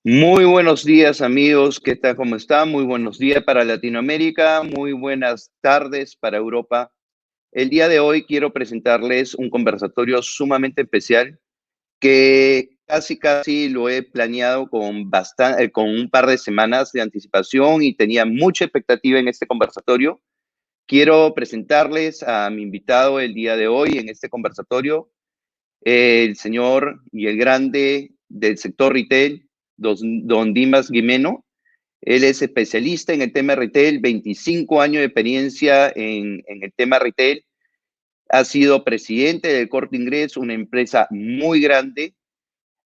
Muy buenos días, amigos. ¿Qué tal? ¿Cómo están? Muy buenos días para Latinoamérica. Muy buenas tardes para Europa. El día de hoy quiero presentarles un conversatorio sumamente especial que casi lo he planeado con un par de semanas de anticipación y tenía mucha expectativa en este conversatorio. Quiero presentarles a mi invitado el día de hoy en este conversatorio, el señor y el grande del sector retail, don Dimas Guimeno. Él es especialista en el tema retail, 25 años de experiencia en el tema retail. Ha sido presidente del Corte Inglés, una empresa muy grande.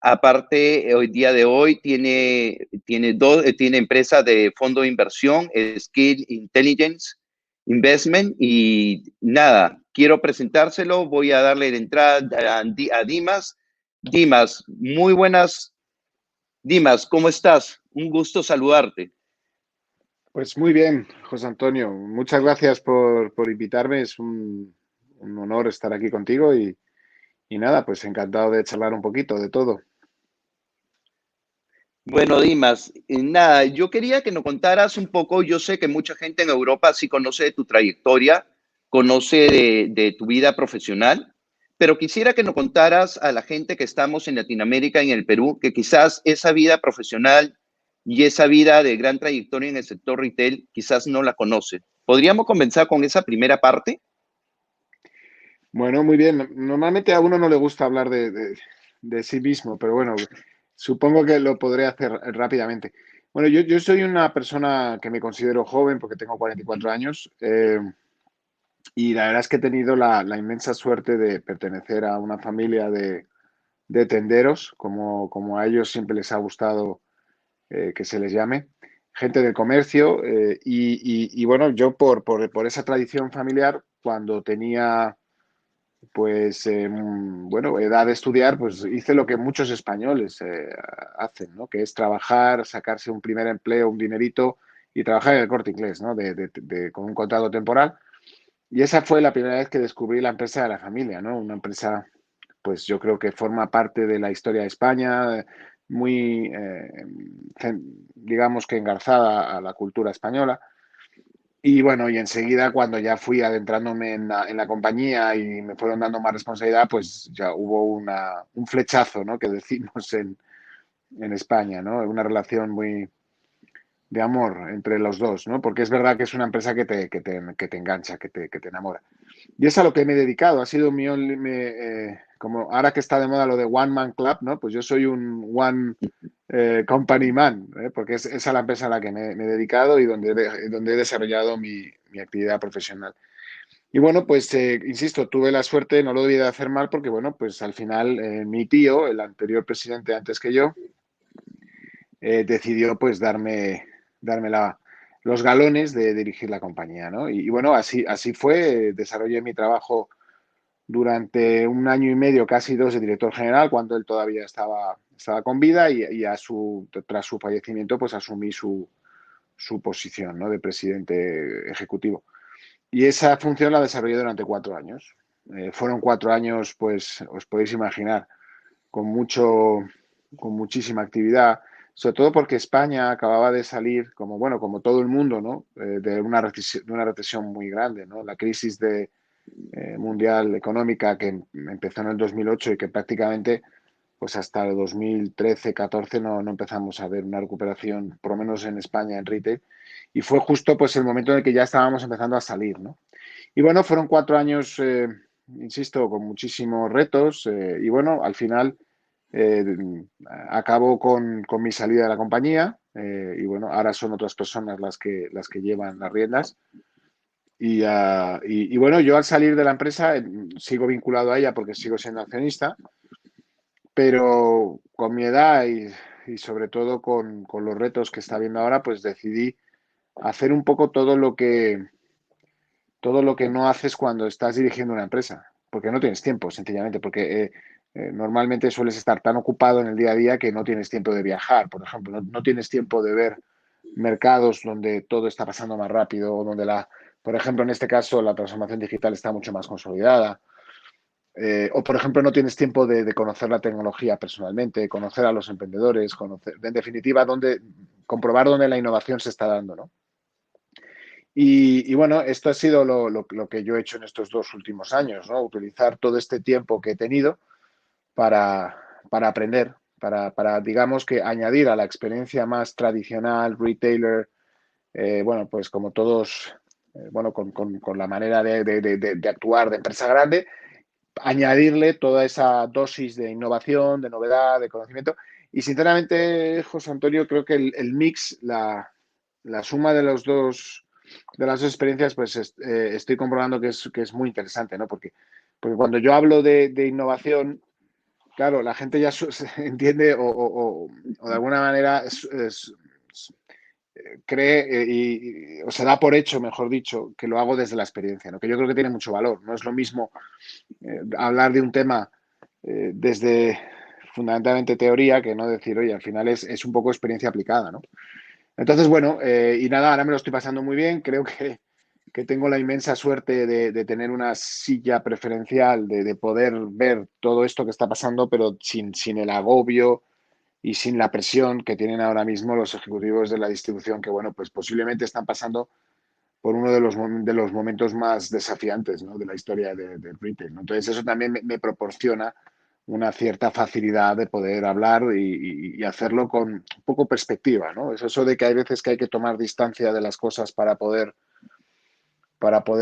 Aparte, hoy día de hoy tiene empresa de fondo de inversión, Skill Intelligence Investment. Y nada, quiero presentárselo. Voy a darle la entrada a Dimas. Dimas, muy buenas. Dimas, ¿cómo estás? Un gusto saludarte. Pues muy bien, José Antonio. Muchas gracias por invitarme. Es un honor estar aquí contigo y nada, pues encantado de charlar un poquito de todo. Bueno, Dimas, nada, yo quería que nos contaras un poco. Yo sé que mucha gente en Europa sí conoce de tu trayectoria, conoce de tu vida profesional, pero quisiera que nos contaras a la gente que estamos en Latinoamérica y en el Perú, que quizás esa vida profesional y esa vida de gran trayectoria en el sector retail quizás no la conoce. ¿Podríamos comenzar con esa primera parte? Bueno, muy bien. Normalmente a uno no le gusta hablar de sí mismo, pero bueno, supongo que lo podré hacer rápidamente. Bueno, yo soy una persona que me considero joven porque tengo 44 años. Y la verdad es que he tenido la inmensa suerte de pertenecer a una familia de tenderos, como a ellos siempre les ha gustado que se les llame, gente del comercio. Y bueno, yo por esa tradición familiar, cuando tenía pues bueno, edad de estudiar, pues hice lo que muchos españoles hacen, ¿no? Que es trabajar, sacarse un primer empleo, un dinerito y trabajar en el Corte Inglés, ¿no? Con un contrato temporal. Y esa fue la primera vez que descubrí la empresa de la familia, ¿no? Una empresa, pues yo creo que forma parte de la historia de España, muy, digamos que engarzada a la cultura española. Y bueno, y enseguida cuando ya fui adentrándome en la compañía y me fueron dando más responsabilidad, pues ya hubo un flechazo, ¿no? Que decimos en España, ¿no? Una relación muy, de amor entre los dos, ¿no? Porque es verdad que es una empresa que te engancha, que te enamora. Y es a lo que me he dedicado. Ha sido como ahora que está de moda lo de One Man Club, ¿no? Pues yo soy un One Company Man, ¿eh? Porque es a la empresa a la que me he dedicado y donde he desarrollado mi actividad profesional. Y bueno, pues insisto, tuve la suerte, no lo debí de hacer mal, porque bueno, pues al final mi tío, el anterior presidente antes que yo, decidió pues darme los galones de dirigir la compañía, ¿no? Y bueno, así fue. Desarrollé mi trabajo durante un año y medio, casi dos, de director general, cuando él todavía estaba con vida, y tras su fallecimiento, pues asumí su posición, ¿no? De presidente ejecutivo. Y esa función la desarrollé durante 4 años. Fueron 4 años, pues os podéis imaginar, con con muchísima actividad, sobre todo porque España acababa de salir, como bueno, como todo el mundo, ¿no? De una recesión muy grande, ¿no? La crisis mundial económica que empezó en el 2008 y que prácticamente pues hasta el 2013-14 no empezamos a ver una recuperación, por lo menos en España, en retail. Y fue justo pues el momento en el que ya estábamos empezando a salir, ¿no? Y bueno, fueron 4 años, insisto, con muchísimos retos. Y bueno, al final eh, acabo con mi salida de la compañía. Y bueno, ahora son otras personas las que llevan las riendas. Y bueno, yo al salir de la empresa sigo vinculado a ella porque sigo siendo accionista, pero con mi edad y sobre todo con los retos que está viendo ahora, pues decidí hacer un poco todo lo que no haces cuando estás dirigiendo una empresa, porque no tienes tiempo, sencillamente, porque normalmente sueles estar tan ocupado en el día a día que no tienes tiempo de viajar, por ejemplo, no tienes tiempo de ver mercados donde todo está pasando más rápido, o donde por ejemplo, en este caso, la transformación digital está mucho más consolidada. o, por ejemplo, no tienes tiempo de conocer la tecnología personalmente, conocer a los emprendedores, conocer, en definitiva, comprobar dónde la innovación se está dando, ¿no? Y bueno, esto ha sido lo que yo he hecho en estos 2 últimos años, ¿no? Utilizar todo este tiempo que he tenido para, para aprender, digamos que añadir a la experiencia más tradicional, retailer, bueno, pues como todos, bueno, con la manera de actuar de empresa grande, añadirle toda esa dosis de innovación, de novedad, de conocimiento. Y sinceramente, José Antonio, creo que el mix, la suma de las dos experiencias, pues estoy comprobando que es muy interesante, ¿no? Porque cuando yo hablo de innovación, claro, la gente ya entiende o de alguna manera cree o se da por hecho, mejor dicho, que lo hago desde la experiencia, ¿no? Que yo creo que tiene mucho valor. No es lo mismo hablar de un tema desde fundamentalmente teoría que no decir, oye, al final es un poco experiencia aplicada, ¿no? Entonces, bueno, y nada, ahora me lo estoy pasando muy bien. Creo que tengo la inmensa suerte de tener una silla preferencial, de poder ver todo esto que está pasando, pero sin el agobio y sin la presión que tienen ahora mismo los ejecutivos de la distribución, que, bueno, pues posiblemente están pasando por uno de los momentos más desafiantes, ¿no? De la historia del retail, ¿no? Entonces, eso también me proporciona una cierta facilidad de poder hablar y hacerlo con un poco perspectiva, ¿no? Es eso de que hay veces que hay que tomar distancia de las cosas para poder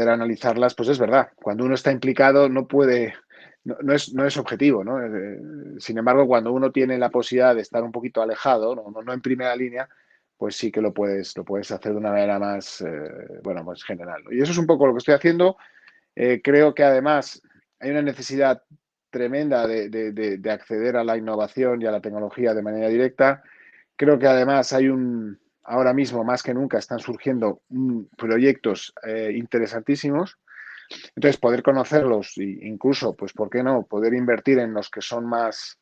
analizarlas, pues es verdad. Cuando uno está implicado no puede, no es objetivo, ¿no? Sin embargo, cuando uno tiene la posibilidad de estar un poquito alejado, no en primera línea, pues sí que lo puedes hacer de una manera más, bueno, más general, ¿no? Y eso es un poco lo que estoy haciendo. Creo que además hay una necesidad tremenda de acceder a la innovación y a la tecnología de manera directa. Creo que además ahora mismo más que nunca están surgiendo proyectos interesantísimos. Entonces, poder conocerlos e incluso, pues, ¿por qué no? Poder invertir en los que son más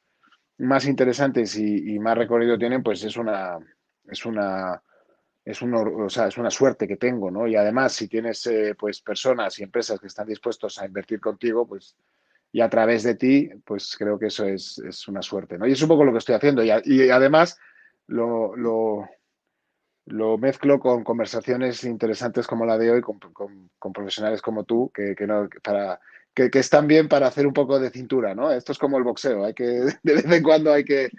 interesantes y más recorrido tienen, pues es una, o sea, es una suerte que tengo, ¿no? Y además, si tienes pues personas y empresas que están dispuestos a invertir contigo, pues y a través de ti, pues creo que eso es una suerte, ¿no? Y es un poco lo que estoy haciendo. Y además lo, lo, lo mezclo con conversaciones interesantes como la de hoy, con profesionales como tú, no, que están bien para hacer un poco de cintura, ¿no? Esto es como el boxeo, de vez en cuando hay que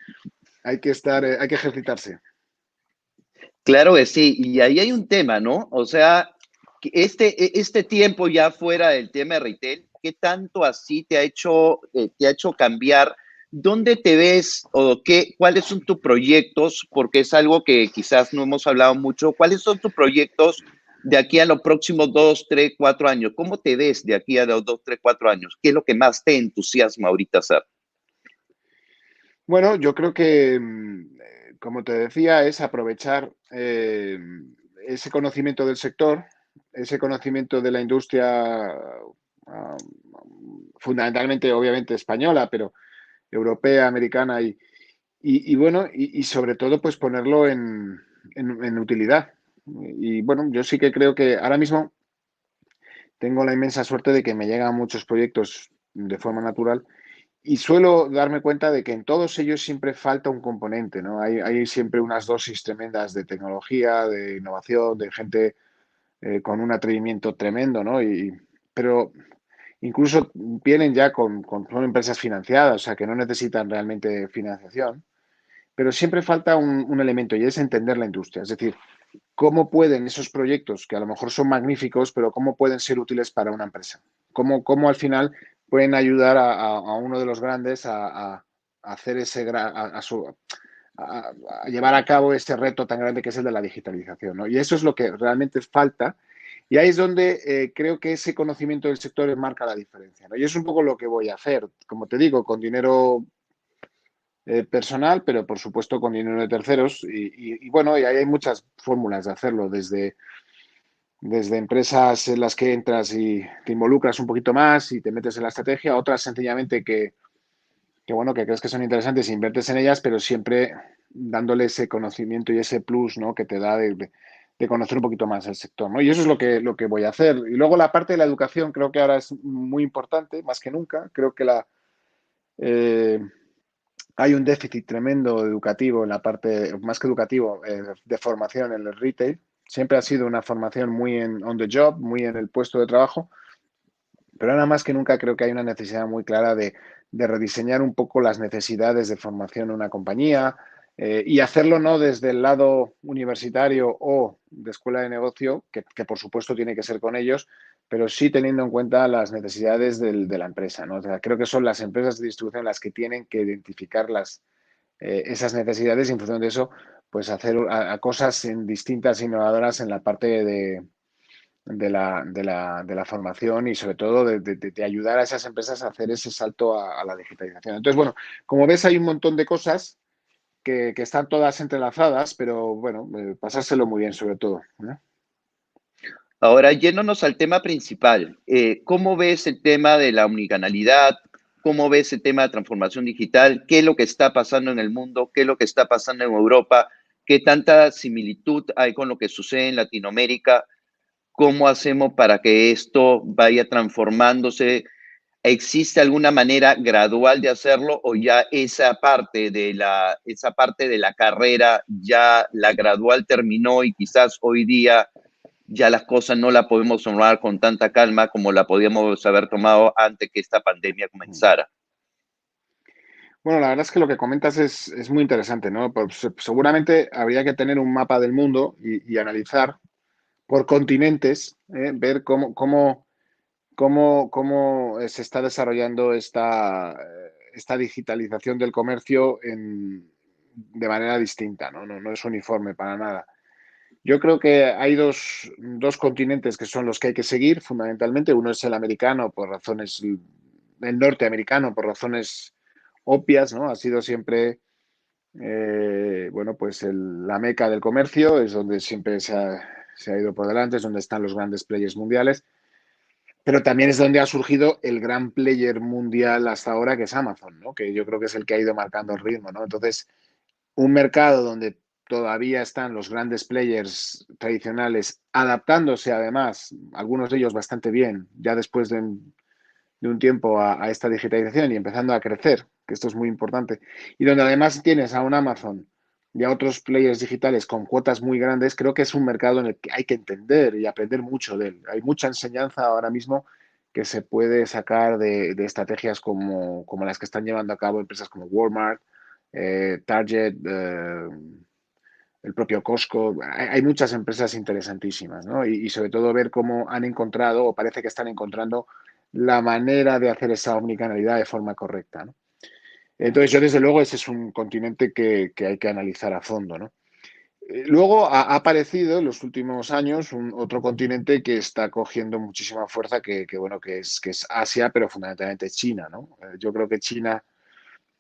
estar, hay que ejercitarse. Claro que sí, y ahí hay un tema, ¿no? O sea, que este tiempo ya fuera del tema de retail, ¿qué tanto así te ha hecho cambiar? ¿Dónde te ves o cuáles son tus proyectos? Porque es algo que quizás no hemos hablado mucho. ¿Cuáles son tus proyectos de aquí a los próximos 2, 3, 4 años? ¿Cómo te ves de aquí a los 2, 3, 4 años? ¿Qué es lo que más te entusiasma ahorita hacer? Bueno, yo creo que, como te decía, es aprovechar ese conocimiento del sector, ese conocimiento de la industria, ah, fundamentalmente, obviamente, española, pero europea, americana y bueno, y sobre todo, pues ponerlo en utilidad. Y bueno, yo sí que creo que ahora mismo tengo la inmensa suerte de que me llegan muchos proyectos de forma natural y suelo darme cuenta de que en todos ellos siempre falta un componente, ¿no? Hay siempre unas dosis tremendas de tecnología, de innovación, de gente con un atrevimiento tremendo, ¿no? Pero incluso vienen ya son empresas financiadas, o sea, que no necesitan realmente financiación, pero siempre falta un elemento y es entender la industria. Es decir, cómo pueden esos proyectos, que a lo mejor son magníficos, pero cómo pueden ser útiles para una empresa. Cómo al final pueden ayudar a uno de los grandes a hacer a llevar a cabo ese reto tan grande que es el de la digitalización, ¿no? Y eso es lo que realmente falta. Y ahí es donde creo que ese conocimiento del sector marca la diferencia, ¿no? Y es un poco lo que voy a hacer, como te digo, con dinero personal, pero por supuesto con dinero de terceros. Bueno, y ahí hay muchas fórmulas de hacerlo, desde empresas en las que entras y te involucras un poquito más y te metes en la estrategia, otras sencillamente bueno, que crees que son interesantes e inviertes en ellas, pero siempre dándole ese conocimiento y ese plus, ¿no? Que te da de conocer un poquito más el sector, ¿no? Y eso es lo que voy a hacer. Y luego la parte de la educación creo que ahora es muy importante, más que nunca. Creo que eh, hay un déficit tremendo educativo en la parte, más que educativo, de formación en el retail. Siempre ha sido una formación muy en on the job, muy en el puesto de trabajo, pero ahora más que nunca creo que hay una necesidad muy clara de rediseñar un poco las necesidades de formación en una compañía, y hacerlo no desde el lado universitario o de escuela de negocio, que por supuesto tiene que ser con ellos, pero sí teniendo en cuenta las necesidades de la empresa, ¿no? O sea, creo que son las empresas de distribución las que tienen que identificar esas necesidades y en función de eso, pues hacer a cosas distintas e innovadoras en la parte de la formación y sobre todo de ayudar a esas empresas a hacer ese salto a la digitalización. Entonces, bueno, como ves, hay un montón de cosas que están todas entrelazadas, pero bueno, pasárselo muy bien sobre todo, ¿no? Ahora, yéndonos al tema principal, ¿cómo ves el tema de la omnicanalidad? ¿Cómo ves el tema de transformación digital? ¿Qué es lo que está pasando en el mundo? ¿Qué es lo que está pasando en Europa? ¿Qué tanta similitud hay con lo que sucede en Latinoamérica? ¿Cómo hacemos para que esto vaya transformándose? ¿Existe alguna manera gradual de hacerlo o ya esa parte de la carrera ya la gradual terminó y quizás hoy día ya las cosas no las podemos tomar con tanta calma como la podíamos haber tomado antes que esta pandemia comenzara? Bueno, la verdad es que lo que comentas es muy interesante, ¿no? Pues, seguramente habría que tener un mapa del mundo y analizar por continentes, ver cómo se está desarrollando esta digitalización del comercio de manera distinta, ¿no? No es uniforme para nada. Yo creo que hay dos continentes que son los que hay que seguir, fundamentalmente. Uno es el americano, el norteamericano, por razones obvias, ¿no? Ha sido siempre, bueno, pues la meca del comercio, es donde siempre se ha ido por delante, es donde están los grandes players mundiales, pero también es donde ha surgido el gran player mundial hasta ahora, que es Amazon, ¿no? Que yo creo que es el que ha ido marcando el ritmo, ¿no? Entonces, un mercado donde todavía están los grandes players tradicionales adaptándose además, algunos de ellos bastante bien, ya después de un tiempo a esta digitalización y empezando a crecer, que esto es muy importante, y donde además tienes a un Amazon y a otros players digitales con cuotas muy grandes, creo que es un mercado en el que hay que entender y aprender mucho de él. Hay mucha enseñanza ahora mismo que se puede sacar de estrategias como las que están llevando a cabo empresas como Walmart, Target, el propio Costco. Hay muchas empresas interesantísimas, ¿no? Y sobre todo ver cómo han encontrado, o parece que están encontrando, la manera de hacer esa omnicanalidad de forma correcta, ¿no? Entonces, yo desde luego ese es un continente que hay que analizar a fondo, ¿no? Luego ha aparecido en los últimos años otro continente que está cogiendo muchísima fuerza, bueno, que es Asia, pero fundamentalmente China, ¿no? Yo creo que China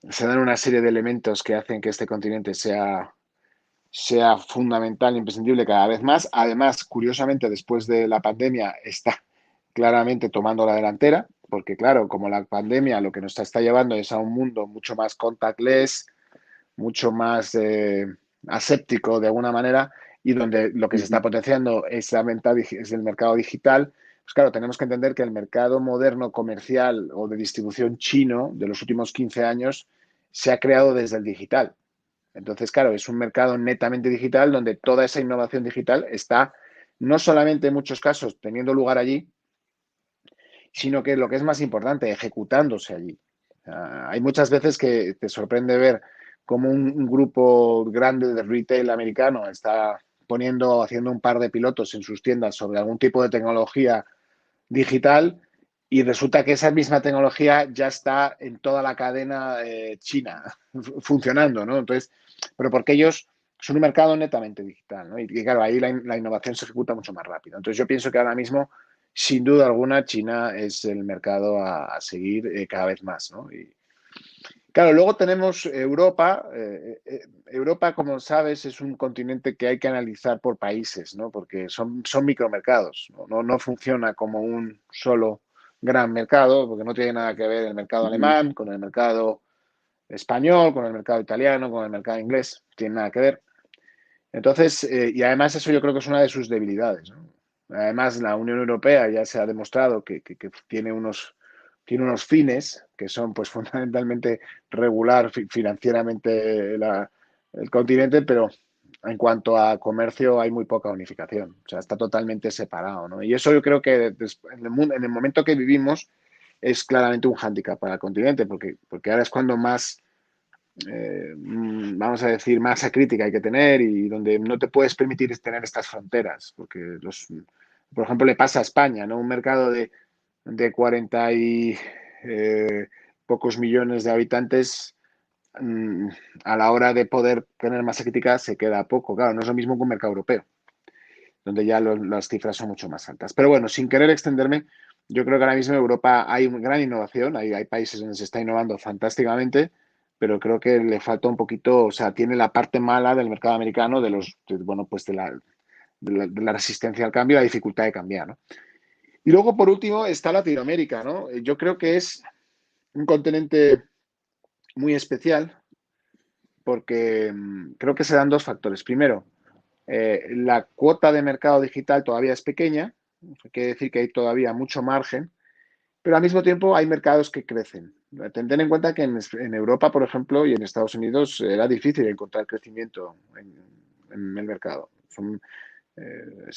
se dan una serie de elementos que hacen que este continente sea fundamental, imprescindible cada vez más. Además, curiosamente, después de la pandemia está claramente tomando la delantera, porque claro, como la pandemia lo que nos está llevando es a un mundo mucho más contactless, mucho más aséptico de alguna manera, y donde lo que se está Ujú. potenciando es es el mercado digital. Pues claro, tenemos que entender que el mercado moderno comercial o de distribución chino de los últimos 15 años se ha creado desde el digital. Entonces, claro, es un mercado netamente digital donde toda esa innovación digital está no solamente en muchos casos teniendo lugar allí, sino que lo que es más importante, ejecutándose allí. Hay muchas veces que te sorprende ver cómo un grupo grande de retail americano está haciendo un par de pilotos en sus tiendas sobre algún tipo de tecnología digital y resulta que esa misma tecnología ya está en toda la cadena china funcionando, ¿no? Entonces, pero porque ellos son un mercado netamente digital, ¿no? Y claro, ahí la innovación se ejecuta mucho más rápido. Entonces, yo pienso que ahora mismo, sin duda alguna, China es el mercado a seguir cada vez más, ¿no? Y claro, luego tenemos Europa. Europa, como sabes, es un continente que hay que analizar por países, ¿no? Porque son micromercados, ¿no? No funciona como un solo gran mercado, porque no tiene nada que ver el mercado Ujú. alemán con el mercado español, con el mercado italiano, con el mercado inglés, no tiene nada que ver. Entonces, y además eso yo creo que es una de sus debilidades, ¿no? Además, la Unión Europea ya se ha demostrado que tiene unos fines que son pues fundamentalmente regular financieramente el continente, pero en cuanto a comercio hay muy poca unificación, o sea, está totalmente separado, ¿no? Y eso yo creo que en el momento que vivimos es claramente un hándicap para el continente, porque ahora es cuando más vamos a decir, masa crítica hay que tener y donde no te puedes permitir tener estas fronteras, porque por ejemplo, le pasa a España, ¿no? Un mercado de 40 y pocos millones de habitantes, mmm, a la hora de poder tener masa crítica se queda poco. Claro, no es lo mismo que un mercado europeo, donde ya las cifras son mucho más altas. Pero bueno, sin querer extenderme, yo creo que ahora mismo en Europa hay una gran innovación, hay países donde se está innovando fantásticamente, pero creo que le falta un poquito, o sea, tiene la parte mala del mercado americano bueno, pues de la resistencia al cambio, la dificultad de cambiar, ¿no? Y luego, por último, está Latinoamérica, ¿no? Yo creo que es un continente muy especial porque creo que se dan dos factores. Primero, la cuota de mercado digital todavía es pequeña, quiere decir que hay todavía mucho margen, pero al mismo tiempo hay mercados que crecen. Ten en cuenta que en Europa, por ejemplo, y en Estados Unidos era difícil encontrar crecimiento en el mercado.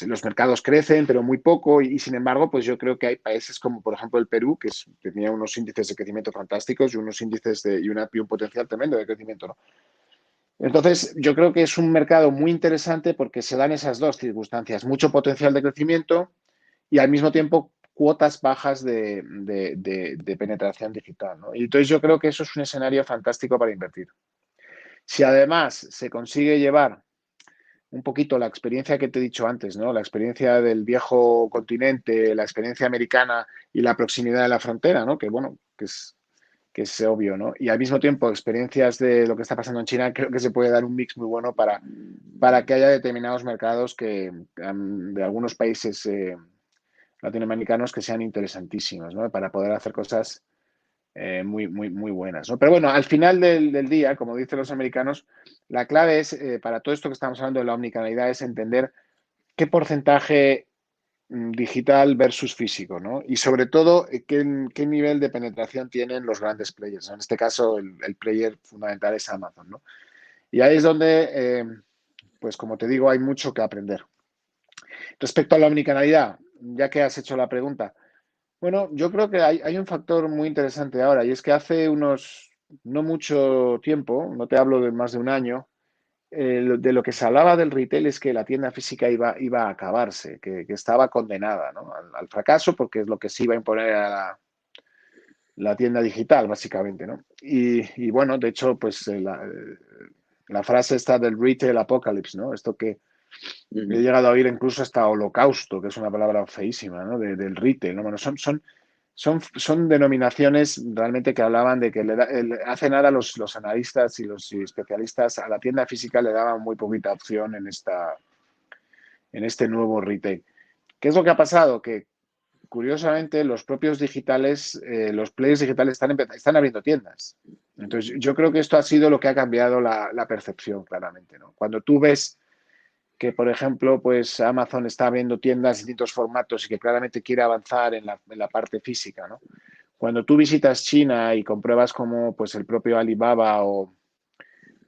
Los mercados crecen, pero muy poco, y sin embargo, pues yo creo que hay países como, por ejemplo, el Perú, que tenía unos índices de crecimiento fantásticos y unos índices y un potencial tremendo de crecimiento, ¿no? Entonces, yo creo que es un mercado muy interesante porque se dan esas dos circunstancias, mucho potencial de crecimiento y al mismo tiempo cuotas bajas de penetración digital, ¿no? Y entonces yo creo que eso es un escenario fantástico para invertir. Si además se consigue llevar un poquito la experiencia que te he dicho antes, ¿no? La experiencia del viejo continente, la experiencia americana y la proximidad de la frontera, ¿no? Que bueno, que es obvio, ¿no? Y al mismo tiempo experiencias de lo que está pasando en China, creo que se puede dar un mix muy bueno para que haya determinados mercados de algunos países latinoamericanos que sean interesantísimos, ¿no? Para poder hacer cosas muy buenas, ¿no? Pero bueno, al final del día, como dicen los americanos, la clave es, para todo esto que estamos hablando de la omnicanalidad, es entender qué porcentaje digital versus físico, ¿no? Y sobre todo, qué nivel de penetración tienen los grandes players, ¿no? En este caso, el player fundamental es Amazon, ¿no? Y ahí es donde, pues como te digo, hay mucho que aprender. Respecto a la omnicanalidad, ya que has hecho la pregunta, bueno, yo creo que hay un factor muy interesante ahora y es que hace no mucho tiempo, no te hablo de más de un año, de lo que se hablaba del retail es que la tienda física iba a acabarse, que estaba condenada, ¿no? Al fracaso porque es lo que se iba a imponer a la tienda digital, básicamente, ¿no? Y bueno, de hecho, pues la frase está del retail apocalypse, ¿no? Esto que he llegado a oír incluso hasta holocausto, que es una palabra feísima, ¿no? Del retail, ¿no? Bueno, son denominaciones realmente que hablaban de que hace nada los analistas y los especialistas a la tienda física le daban muy poquita opción en este nuevo retail. ¿Qué es lo que ha pasado? Que curiosamente los propios digitales, los players digitales están abriendo tiendas. Entonces yo creo que esto ha sido lo que ha cambiado la percepción claramente, ¿no? Cuando tú ves que, por ejemplo, pues Amazon está abriendo tiendas en distintos formatos y que claramente quiere avanzar en la parte física, ¿no? Cuando tú visitas China y compruebas cómo pues, el propio Alibaba o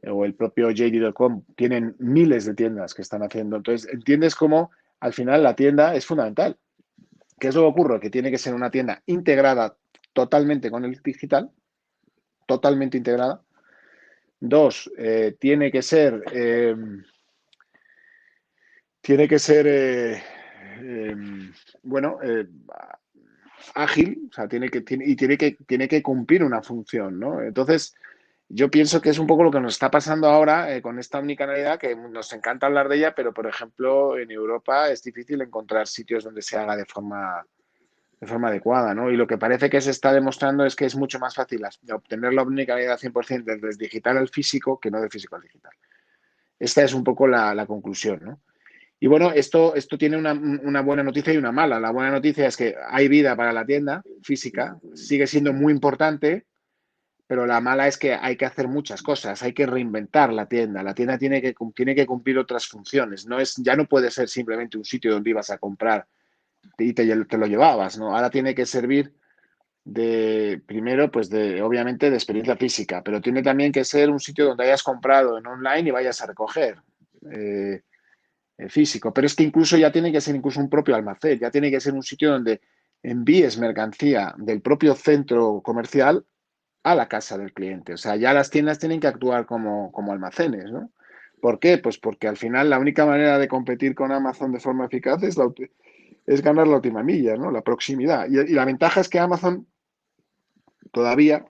el propio JD.com tienen miles de tiendas que están haciendo, entonces entiendes cómo al final la tienda es fundamental. ¿Qué es lo que ocurre? Que tiene que ser una tienda integrada totalmente con el digital, totalmente integrada. Dos, tiene que ser eh, bueno, ágil, o sea, tiene que cumplir una función, ¿no? Entonces, yo pienso que es un poco lo que nos está pasando ahora con esta omnicanalidad, que nos encanta hablar de ella, pero, por ejemplo, en Europa es difícil encontrar sitios donde se haga de forma adecuada, ¿no? Y lo que parece que se está demostrando es que es mucho más fácil obtener la omnicanalidad 100% desde el digital al físico que no del físico al digital. Esta es un poco la conclusión, ¿no? Y bueno, esto tiene una buena noticia y una mala. La buena noticia es que hay vida para la tienda física, sigue siendo muy importante, pero la mala es que hay que hacer muchas cosas, hay que reinventar la tienda tiene que cumplir otras funciones, ya no puede ser simplemente un sitio donde ibas a comprar y te lo llevabas, ¿no? Ahora tiene que servir primero, pues obviamente de experiencia física, pero tiene también que ser un sitio donde hayas comprado en online y vayas a recoger eh, físico. Pero es que incluso ya tiene que ser incluso un propio almacén, ya tiene que ser un sitio donde envíes mercancía del propio centro comercial a la casa del cliente. O sea, ya las tiendas tienen que actuar como almacenes, ¿no? ¿Por qué? Pues porque al final la única manera de competir con Amazon de forma eficaz es ganar la última milla, ¿no? La proximidad. Y la ventaja es que Amazon todavía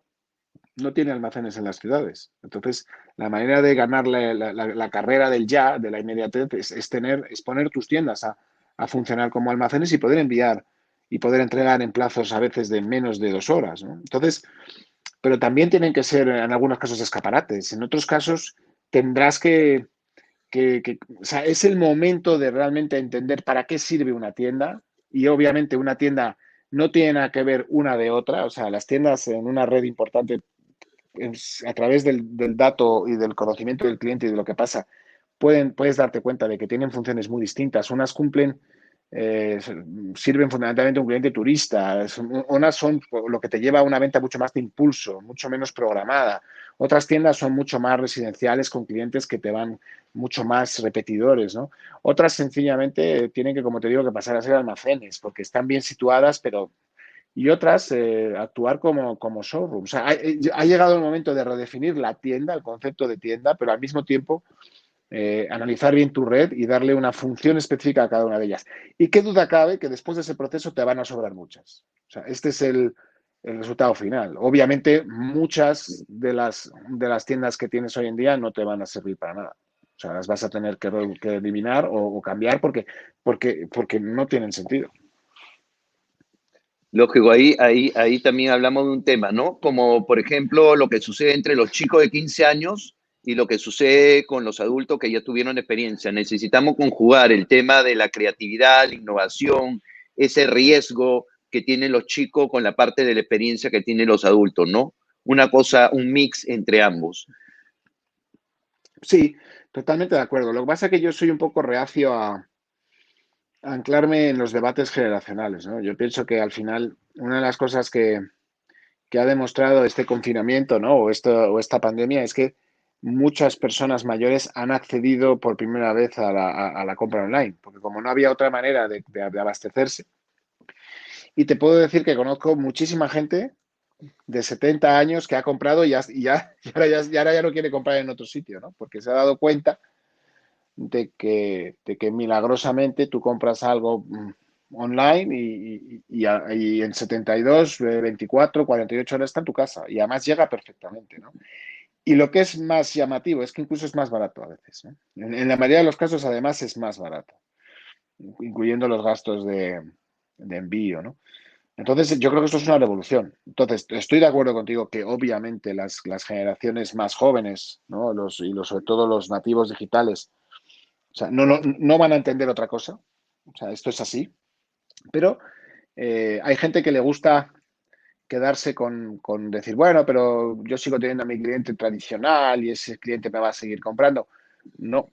no tiene almacenes en las ciudades. Entonces, la manera de ganar la carrera del ya, de la inmediatez, es poner tus tiendas a funcionar como almacenes y poder enviar y poder entregar en plazos a veces de menos de 2 horas, ¿no? Entonces, pero también tienen que ser en algunos casos escaparates. En otros casos tendrás o sea, es el momento de realmente entender para qué sirve una tienda y obviamente una tienda no tiene nada que ver una de otra. O sea, las tiendas en una red importante a través del dato y del conocimiento del cliente y de lo que pasa, puedes darte cuenta de que tienen funciones muy distintas. Unas sirven fundamentalmente a un cliente turista, unas son lo que te lleva a una venta mucho más de impulso, mucho menos programada. Otras tiendas son mucho más residenciales con clientes que te van mucho más repetidores, ¿no? Otras sencillamente tienen que, como te digo, que pasar a ser almacenes porque están bien situadas, pero y otras actuar como showroom. O sea, ha llegado el momento de redefinir la tienda, el concepto de tienda, pero al mismo tiempo analizar bien tu red y darle una función específica a cada una de ellas. Y qué duda cabe que después de ese proceso te van a sobrar muchas. O sea, este es el resultado final. Obviamente, muchas de las tiendas que tienes hoy en día no te van a servir para nada. O sea, las vas a tener que eliminar o cambiar porque no tienen sentido. Lógico, ahí también hablamos de un tema, ¿no? Como por ejemplo lo que sucede entre los chicos de 15 años y lo que sucede con los adultos que ya tuvieron experiencia. Necesitamos conjugar el tema de la creatividad, la innovación, ese riesgo que tienen los chicos con la parte de la experiencia que tienen los adultos, ¿no? Una cosa, un mix entre ambos. Sí, totalmente de acuerdo. Lo que pasa es que yo soy un poco reacio a anclarme en los debates generacionales, ¿no? Yo pienso que al final una de las cosas que ha demostrado este confinamiento, ¿no? O esta pandemia es que muchas personas mayores han accedido por primera vez a la compra online, porque como no había otra manera de abastecerse. Y te puedo decir que conozco muchísima gente de 70 años que ha comprado y ahora ya no quiere comprar en otro sitio, ¿no? Porque se ha dado cuenta de que milagrosamente tú compras algo online y en 72, 24, 48 horas está en tu casa y además llega perfectamente, ¿no? Y lo que es más llamativo es que incluso es más barato a veces, ¿no? En la mayoría de los casos además es más barato, incluyendo los gastos de envío, ¿no? Entonces, yo creo que esto es una revolución. Entonces, estoy de acuerdo contigo que obviamente las generaciones más jóvenes, ¿no? Sobre todo los nativos digitales, o sea, no van a entender otra cosa. O sea, esto es así. Pero hay gente que le gusta quedarse con decir, bueno, pero yo sigo teniendo a mi cliente tradicional y ese cliente me va a seguir comprando. No.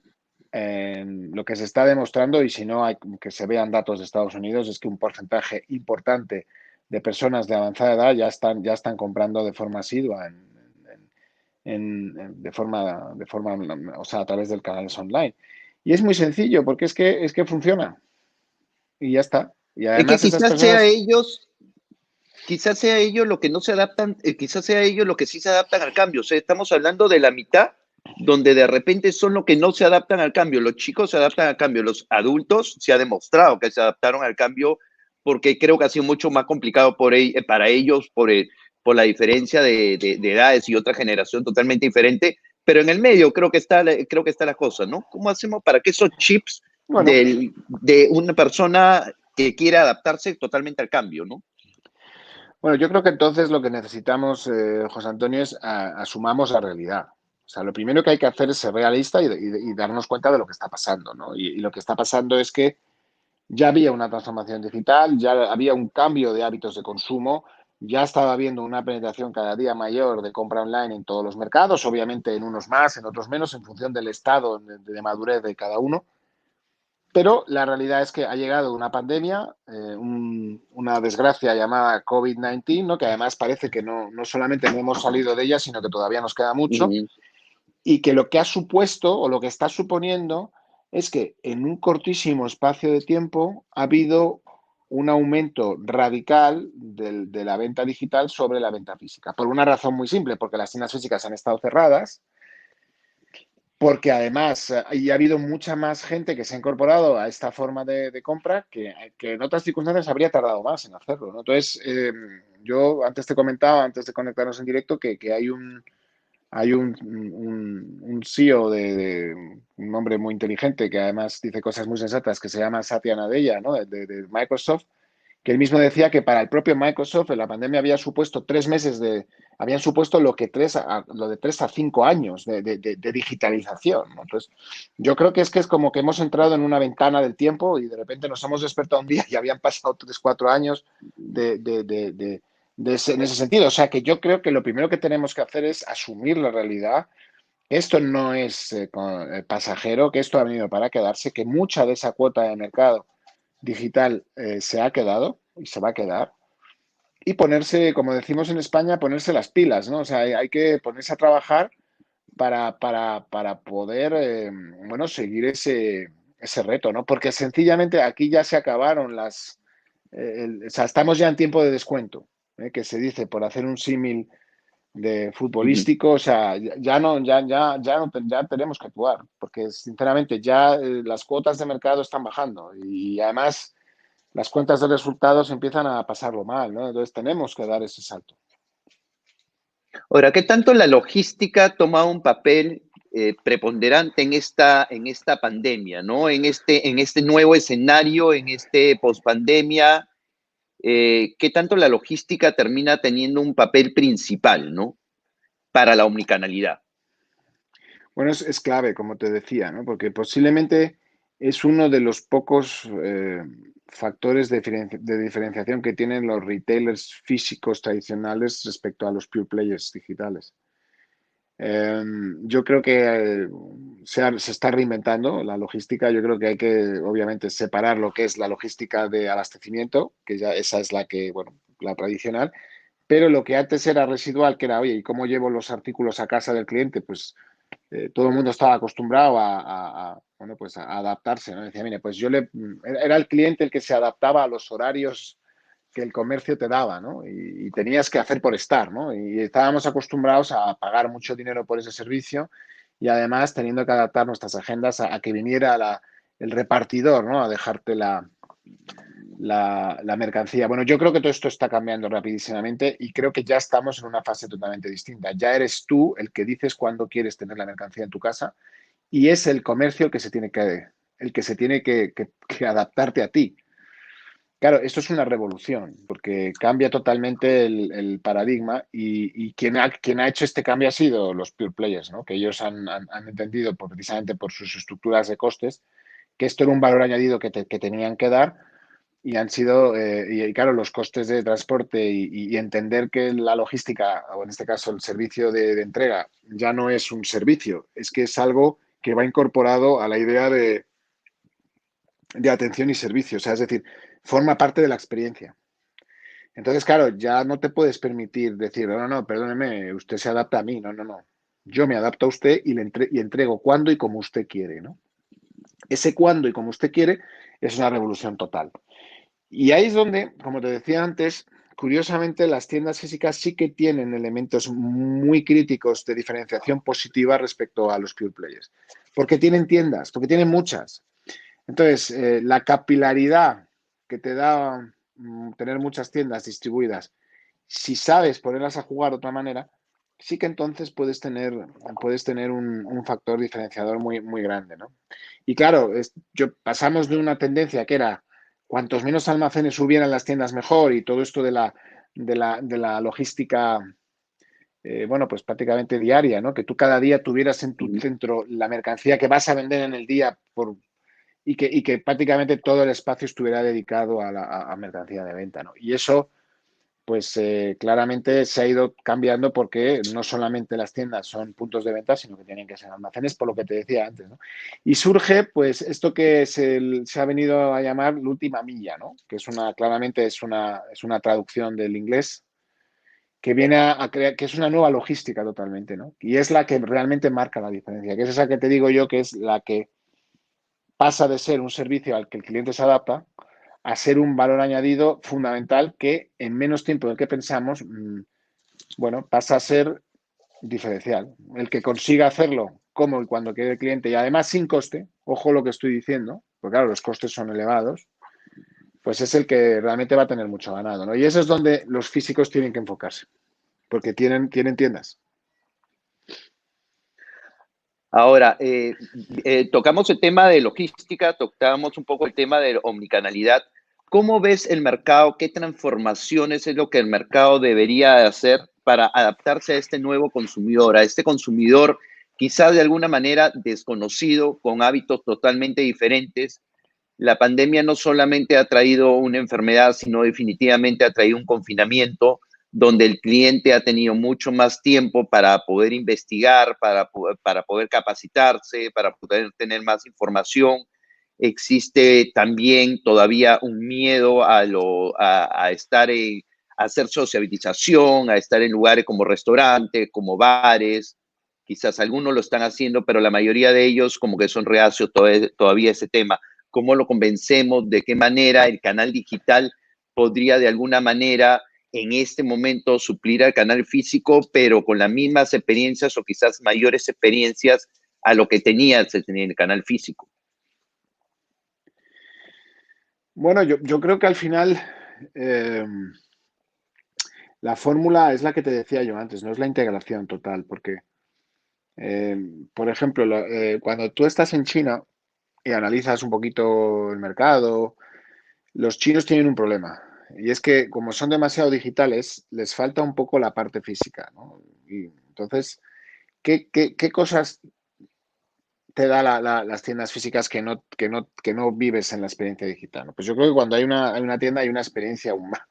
Lo que se está demostrando, y si no hay que se vean datos de Estados Unidos, es que un porcentaje importante de personas de avanzada edad ya están comprando de forma asidua o sea, a través del canales online. Y es muy sencillo, porque es que funciona y ya está. Y Es que además esas personas, quizás sea ellos lo que no se adaptan, quizás sea ellos lo que sí se adaptan al cambio. O sea, estamos hablando de la mitad donde de repente son los que no se adaptan al cambio. Los chicos se adaptan al cambio, los adultos se ha demostrado que se adaptaron al cambio porque creo que ha sido mucho más complicado para ellos por la diferencia de edades y otra generación totalmente diferente. Pero en el medio creo que está la cosa, ¿no? ¿Cómo hacemos para que esos chips bueno, de una persona que quiera adaptarse totalmente al cambio, ¿no? yo creo que entonces lo que necesitamos, José Antonio, es asumamos la realidad. O sea, lo primero que hay que hacer es ser realista y darnos cuenta de lo que está pasando, ¿no? Y lo que está pasando es que ya había una transformación digital, ya había un cambio de hábitos de consumo, ya estaba habiendo una penetración cada día mayor de compra online en todos los mercados, obviamente en unos más, en otros menos, en función del estado de madurez de cada uno. Pero la realidad es que ha llegado una pandemia, una desgracia llamada COVID-19, ¿no? Que además parece que no solamente no hemos salido de ella, sino que todavía nos queda mucho, Ujú, y que lo que ha supuesto o lo que está suponiendo es que en un cortísimo espacio de tiempo ha habido un aumento radical de la venta digital sobre la venta física. Por una razón muy simple, porque las tiendas físicas han estado cerradas, porque además ha habido mucha más gente que se ha incorporado a esta forma de compra que en otras circunstancias habría tardado más en hacerlo, ¿no? Entonces, yo antes te comentaba, antes de conectarnos en directo, que hay un CEO un hombre muy inteligente que además dice cosas muy sensatas que se llama Satya Nadella, ¿no? de Microsoft, que él mismo decía que para el propio Microsoft la pandemia había supuesto 3 meses habían supuesto lo de 3 a 5 años de digitalización, ¿no? Entonces, yo creo que es como que hemos entrado en una ventana del tiempo y de repente nos hemos despertado un día y habían pasado 3, 4 años en ese sentido. O sea, que yo creo que lo primero que tenemos que hacer es asumir la realidad. Esto no es pasajero, que esto ha venido para quedarse, que mucha de esa cuota de mercado digital se ha quedado y se va a quedar. Y ponerse, como decimos en España, ponerse las pilas, ¿no? O sea, hay que ponerse a trabajar para poder, bueno, seguir ese reto, ¿no? Porque sencillamente aquí ya se acabaron o sea, estamos ya en tiempo de descuento, que se dice, por hacer un símil de ujú. futbolístico, o sea, ya tenemos que actuar, porque sinceramente ya las cuotas de mercado están bajando y además las cuentas de resultados empiezan a pasarlo mal, ¿no? Entonces tenemos que dar ese salto. Ahora, ¿qué tanto la logística toma un papel preponderante en esta pandemia, ¿no? En este nuevo escenario, en este pospandemia, ¿qué tanto la logística termina teniendo un papel principal, ¿no? Para la omnicanalidad. Bueno, es clave, como te decía, ¿no? Porque posiblemente es uno de los pocos factores de diferenciación que tienen los retailers físicos tradicionales respecto a los pure players digitales. Yo creo que se está reinventando la logística. Yo creo que hay que, obviamente, separar lo que es la logística de abastecimiento, que ya esa es la que, bueno, la tradicional, pero lo que antes era residual, que era, oye, ¿y cómo llevo los artículos a casa del cliente? Pues todo el mundo estaba acostumbrado bueno, pues a adaptarse, ¿no? Decía, mire, pues era el cliente el que se adaptaba a los horarios que el comercio te daba, ¿no? Y tenías que hacer por estar, ¿no? Y estábamos acostumbrados a pagar mucho dinero por ese servicio y además teniendo que adaptar nuestras agendas a que viniera el repartidor, ¿no? A dejarte la mercancía. Bueno, yo creo que todo esto está cambiando rapidísimamente y creo que ya estamos en una fase totalmente distinta. Ya eres tú el que dices cuándo quieres tener la mercancía en tu casa y es el comercio el que se tiene que adaptarte a ti. Claro, esto es una revolución porque cambia totalmente el paradigma y quien ha hecho este cambio ha sido los pure players, ¿no? Que ellos han entendido precisamente por sus estructuras de costes que esto era un valor añadido que tenían que dar y han sido, y claro, los costes de transporte y entender que la logística, o en este caso el servicio de entrega, ya no es un servicio, es que es algo que va incorporado a la idea de atención y servicio, o sea, es decir, forma parte de la experiencia. Entonces, claro, ya no te puedes permitir decir, no, no, perdóneme, usted se adapta a mí, no, no, no. Yo me adapto a usted y entrego cuando y como usted quiere, ¿no? Ese cuando y como usted quiere es una revolución total. Y ahí es donde, como te decía antes, curiosamente las tiendas físicas sí que tienen elementos muy críticos de diferenciación positiva respecto a los pure players. Porque tienen tiendas, porque tienen muchas. Entonces, la capilaridad que te da tener muchas tiendas distribuidas, si sabes ponerlas a jugar de otra manera, sí que entonces puedes tener un factor diferenciador muy, muy grande, ¿no? Y claro, pasamos de una tendencia que era cuantos menos almacenes hubieran las tiendas mejor y todo esto de la logística, bueno, pues prácticamente diaria, ¿no? Que tú cada día tuvieras en tu centro la mercancía que vas a vender en el día y que prácticamente todo el espacio estuviera dedicado a mercancía de venta, ¿no? Y eso pues claramente se ha ido cambiando porque no solamente las tiendas son puntos de venta, sino que tienen que ser almacenes, por lo que te decía antes, ¿no? Y surge, pues, esto que se ha venido a llamar la última milla, ¿no? Que es claramente es una traducción del inglés que viene a crear, que es una nueva logística totalmente, ¿no? Y es la que realmente marca la diferencia, que es esa que te digo yo, que es la que pasa de ser un servicio al que el cliente se adapta a ser un valor añadido fundamental que en menos tiempo del que pensamos, bueno, pasa a ser diferencial. El que consiga hacerlo como y cuando quiere el cliente y además sin coste, ojo lo que estoy diciendo, porque claro, los costes son elevados, pues es el que realmente va a tener mucho ganado, ¿no? Y eso es donde los físicos tienen que enfocarse, porque tienen tiendas. Ahora, tocamos el tema de logística, tocamos un poco el tema de omnicanalidad. ¿Cómo ves el mercado? ¿Qué transformaciones es lo que el mercado debería hacer para adaptarse a este nuevo consumidor, a este consumidor quizás de alguna manera desconocido, con hábitos totalmente diferentes? La pandemia no solamente ha traído una enfermedad, sino definitivamente ha traído un confinamiento donde el cliente ha tenido mucho más tiempo para poder investigar, para poder capacitarse, para poder tener más información. Existe también todavía un miedo a estar a hacer sociabilización, a estar en lugares como restaurantes, como bares. Quizás algunos lo están haciendo, pero la mayoría de ellos como que son reacios todavía a ese tema. ¿Cómo lo convencemos? ¿De qué manera el canal digital podría de alguna manera en este momento suplir al canal físico, pero con las mismas experiencias o quizás mayores experiencias a lo que se tenía en el canal físico? Bueno, yo creo que al final eh, la fórmula es la que te decía yo antes, no es la integración total, porque, eh, por ejemplo, cuando tú estás en China y analizas un poquito el mercado, los chinos tienen un problema. Y es que como son demasiado digitales, les falta un poco la parte física, ¿no? Y entonces, ¿qué cosas te da las tiendas físicas que no vives en la experiencia digital? ¿No? Pues yo creo que cuando hay una tienda hay una experiencia humana.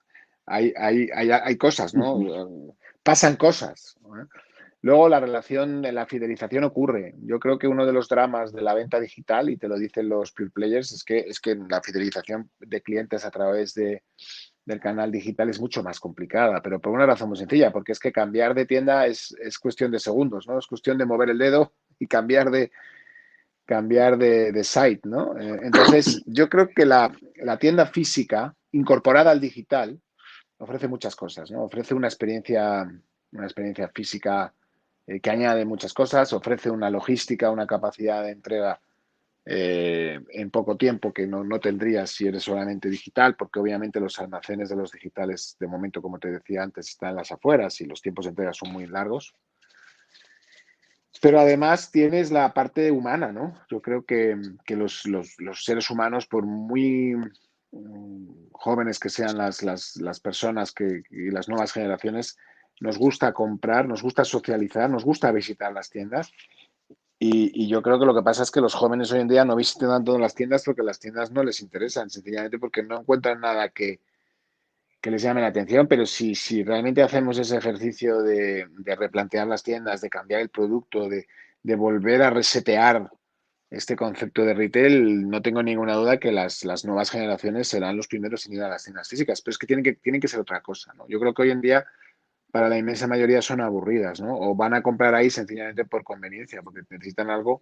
Hay cosas, ¿no? Pasan cosas, ¿no? Luego la relación, la fidelización ocurre. Yo creo que uno de los dramas de la venta digital, y te lo dicen los pure players, es que la fidelización de clientes a través del canal digital es mucho más complicada, pero por una razón muy sencilla, porque es que cambiar de tienda es cuestión de segundos, ¿no? Es cuestión de mover el dedo y cambiar de site, ¿no? Entonces, yo creo que la tienda física incorporada al digital ofrece muchas cosas, ¿no? Ofrece una experiencia física que añade muchas cosas, ofrece una logística, una capacidad de entrega en poco tiempo que no tendrías si eres solamente digital, porque obviamente los almacenes de los digitales, de momento, como te decía antes, están en las afueras y los tiempos de entrega son muy largos. Pero además tienes la parte humana, ¿no? Yo creo que los seres humanos, por muy jóvenes que sean las personas y las nuevas generaciones, nos gusta comprar, nos gusta socializar, nos gusta visitar las tiendas. Y yo creo que lo que pasa es que los jóvenes hoy en día no visitan tanto las tiendas porque las tiendas no les interesan, sencillamente porque no encuentran nada que les llame la atención, pero si realmente hacemos ese ejercicio de replantear las tiendas, de cambiar el producto, de volver a resetear este concepto de retail, no tengo ninguna duda que las nuevas generaciones serán los primeros en ir a las tiendas físicas, pero es que tienen que ser otra cosa, ¿no? Yo creo que hoy en día para la inmensa mayoría son aburridas, ¿no? O van a comprar ahí sencillamente por conveniencia, porque necesitan algo,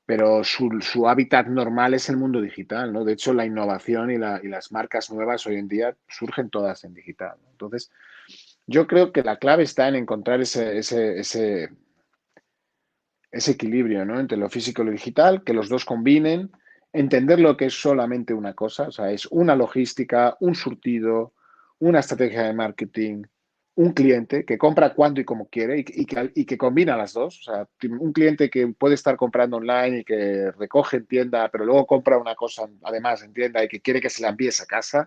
pero su hábitat normal es el mundo digital, ¿no? De hecho, la innovación y las marcas nuevas hoy en día surgen todas en digital, ¿no? Entonces, yo creo que la clave está en encontrar ese equilibrio, ¿no? Entre lo físico y lo digital, que los dos combinen, entender lo que es solamente una cosa, o sea, es una logística, un surtido, una estrategia de marketing, un cliente que compra cuando y como quiere y que combina las dos. O sea, un cliente que puede estar comprando online y que recoge en tienda, pero luego compra una cosa además en tienda y que quiere que se la envíes a casa.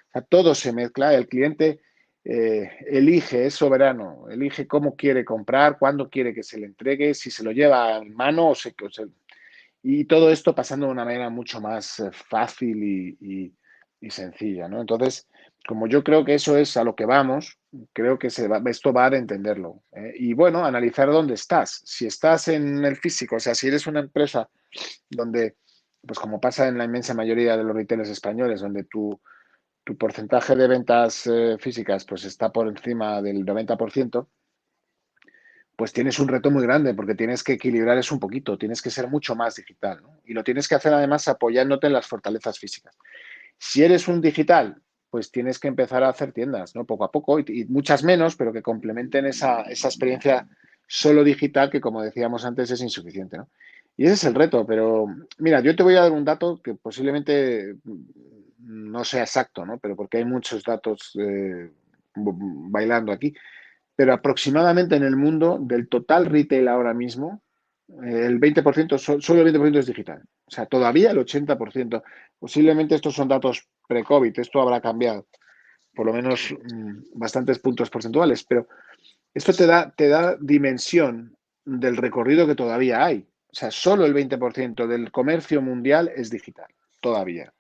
O sea, todo se mezcla. El cliente elige, es soberano, elige cómo quiere comprar, cuándo quiere que se le entregue, si se lo lleva en mano y todo esto pasando de una manera mucho más fácil y sencilla, ¿no? Entonces, como yo creo que eso es a lo que vamos, creo que esto va a entenderlo. Y bueno, analizar dónde estás. Si estás en el físico, o sea, si eres una empresa donde, pues como pasa en la inmensa mayoría de los retailers españoles, donde tu porcentaje de ventas físicas pues está por encima del 90%, pues tienes un reto muy grande porque tienes que equilibrar eso un poquito, tienes que ser mucho más digital, ¿no? Y lo tienes que hacer además apoyándote en las fortalezas físicas. Si eres un digital, pues tienes que empezar a hacer tiendas, ¿no? Poco a poco y muchas menos, pero que complementen esa experiencia solo digital que, como decíamos antes, es insuficiente, ¿no? Y ese es el reto, pero mira, yo te voy a dar un dato que posiblemente no sea exacto, ¿no? Pero porque hay muchos datos bailando aquí, pero aproximadamente en el mundo del total retail ahora mismo, el 20%, solo el 20% es digital. O sea, todavía el 80%. Posiblemente estos son datos pre-COVID, esto habrá cambiado, por lo menos bastantes puntos porcentuales, pero esto te da dimensión del recorrido que todavía hay. O sea, solo el 20% del comercio mundial es digital, todavía.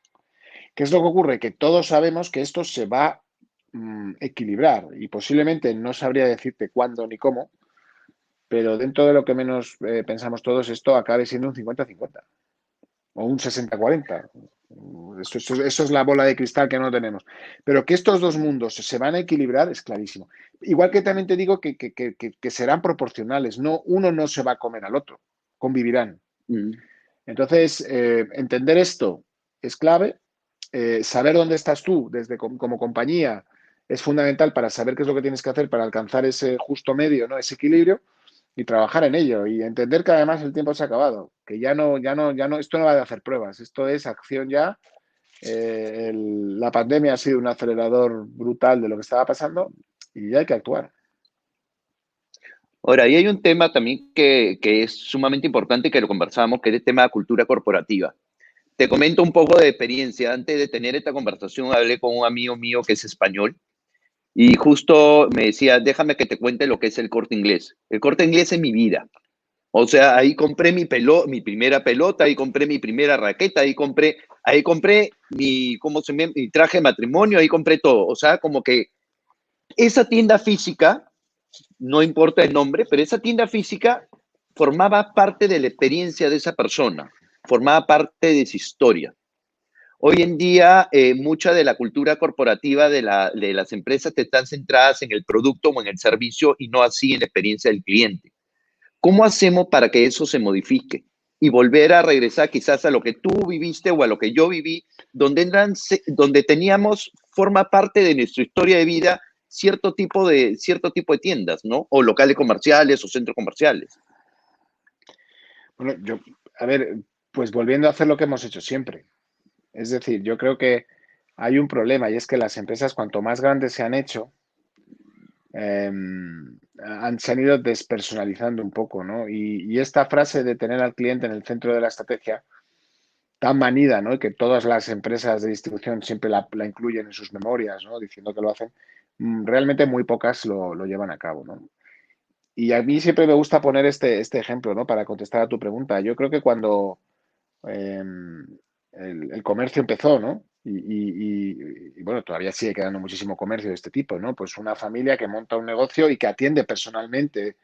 ¿Qué es lo que ocurre? Que todos sabemos que esto se va a equilibrar y posiblemente no sabría decirte cuándo ni cómo, pero dentro de lo que menos pensamos todos, esto acabe siendo un 50-50 o un 60-40. Eso es la bola de cristal que no tenemos. Pero que estos dos mundos se van a equilibrar es clarísimo. Igual que también te digo que serán proporcionales. No, uno no se va a comer al otro, convivirán. Mm. Entonces, entender esto es clave. Saber dónde estás tú como compañía es fundamental para saber qué es lo que tienes que hacer para alcanzar ese justo medio, ¿no? Ese equilibrio y trabajar en ello y entender que además el tiempo se ha acabado, que ya no, esto no va de hacer pruebas, esto es acción ya. La pandemia ha sido un acelerador brutal de lo que estaba pasando y ya hay que actuar. Ahora, ahí hay un tema también que es sumamente importante que lo conversamos, que es el tema de cultura corporativa. Te comento un poco de experiencia. Antes de tener esta conversación, hablé con un amigo mío que es español y justo me decía, déjame que te cuente lo que es el Corte Inglés. El Corte Inglés es mi vida. O sea, ahí compré mi primera pelota, ahí compré mi primera raqueta, ahí compré mi traje de matrimonio, ahí compré todo. O sea, como que esa tienda física, no importa el nombre, pero esa tienda física formaba parte de la experiencia de esa persona, formaba parte de su historia. Hoy en día, mucha de la cultura corporativa de las empresas están centradas en el producto o en el servicio y no así en la experiencia del cliente. ¿Cómo hacemos para que eso se modifique y volver a regresar quizás a lo que tú viviste o a lo que yo viví, donde teníamos, forma parte de nuestra historia de vida, cierto tipo de tiendas, ¿no? O locales comerciales o centros comerciales. Bueno, a ver, pues volviendo a hacer lo que hemos hecho siempre. Es decir, yo creo que hay un problema y es que las empresas, cuanto más grandes se han hecho, se han ido despersonalizando un poco, ¿no? Y esta frase de tener al cliente en el centro de la estrategia, tan manida, ¿no? Y que todas las empresas de distribución siempre la incluyen en sus memorias, ¿no? Diciendo que lo hacen, realmente muy pocas lo llevan a cabo, ¿no? Y a mí siempre me gusta poner este ejemplo, ¿no? Para contestar a tu pregunta. Yo creo que cuando eh, el comercio empezó, ¿no? Y, bueno, todavía sigue quedando muchísimo comercio de este tipo, ¿no? Pues una familia que monta un negocio y que atiende personalmente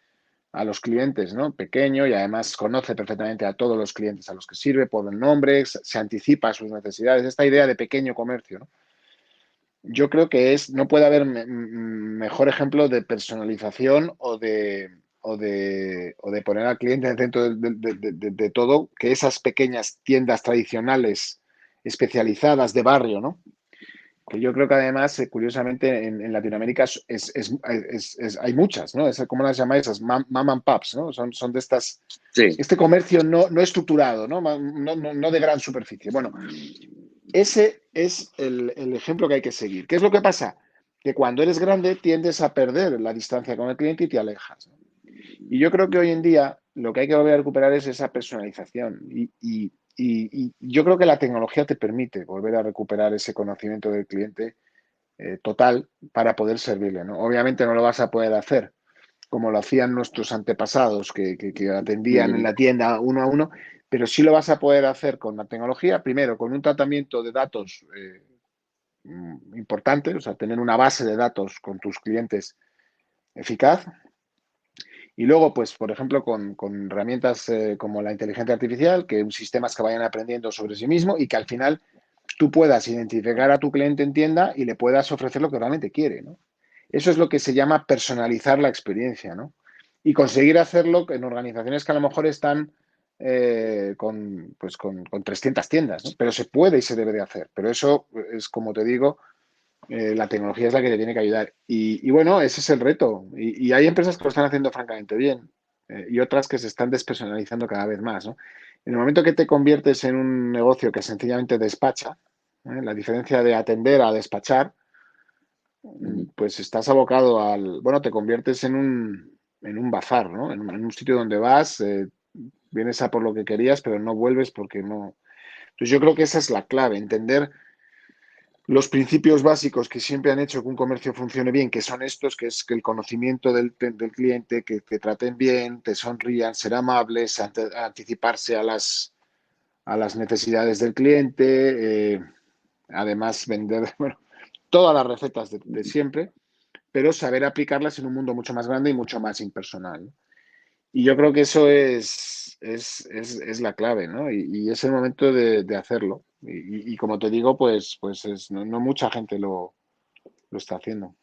a los clientes, ¿no? Pequeño y además conoce perfectamente a todos los clientes a los que sirve por el nombre, se anticipa a sus necesidades. Esta idea de pequeño comercio, ¿no? Yo creo que no puede haber mejor ejemplo de personalización o de poner al cliente en el centro de todo que esas pequeñas tiendas tradicionales especializadas de barrio, ¿no? Que yo creo que además, curiosamente, en Latinoamérica hay muchas, ¿no? ¿Cómo las llamáis? Esas mom and pops, ¿no? Son de estas, Sí. este comercio no estructurado, ¿no? No de gran superficie. Bueno, ese es el ejemplo que hay que seguir. ¿Qué es lo que pasa? Que cuando eres grande tiendes a perder la distancia con el cliente y te alejas, ¿no? Y yo creo que hoy en día lo que hay que volver a recuperar es esa personalización. Y yo creo que la tecnología te permite volver a recuperar ese conocimiento del cliente total para poder servirle, ¿no? Obviamente no lo vas a poder hacer como lo hacían nuestros antepasados, que atendían en Mm. la tienda uno a uno, pero sí lo vas a poder hacer con la tecnología, primero con un tratamiento de datos importante, o sea, tener una base de datos con tus clientes eficaz. Y luego, pues, por ejemplo, con herramientas como la inteligencia artificial, que sistemas que vayan aprendiendo sobre sí mismo y que al final tú puedas identificar a tu cliente en tienda y le puedas ofrecer lo que realmente quiere, ¿no? Eso es lo que se llama personalizar la experiencia, ¿no? Y conseguir hacerlo en organizaciones que a lo mejor están con 300 tiendas, ¿no? Pero se puede y se debe de hacer. Pero eso es, como te digo, la tecnología es la que te tiene que ayudar. Y bueno, ese es el reto. Y hay empresas que lo están haciendo francamente bien y otras que se están despersonalizando cada vez más, ¿no? En el momento que te conviertes en un negocio que sencillamente despacha, la diferencia de atender a despachar, Ujú. pues estás abocado bueno, te conviertes en un bazar, ¿no? En un sitio donde vas, vienes a por lo que querías, pero no vuelves porque no. Entonces yo creo que esa es la clave, entender los principios básicos que siempre han hecho que un comercio funcione bien, que son estos, que es que el conocimiento del cliente, que te traten bien, te sonrían, ser amables, anticiparse a las necesidades del cliente, además vender, bueno, todas las recetas de siempre, pero saber aplicarlas en un mundo mucho más grande y mucho más impersonal. Y yo creo que eso es la clave, ¿no? Y es el momento de hacerlo. Y como te digo, pues no mucha gente lo está haciendo.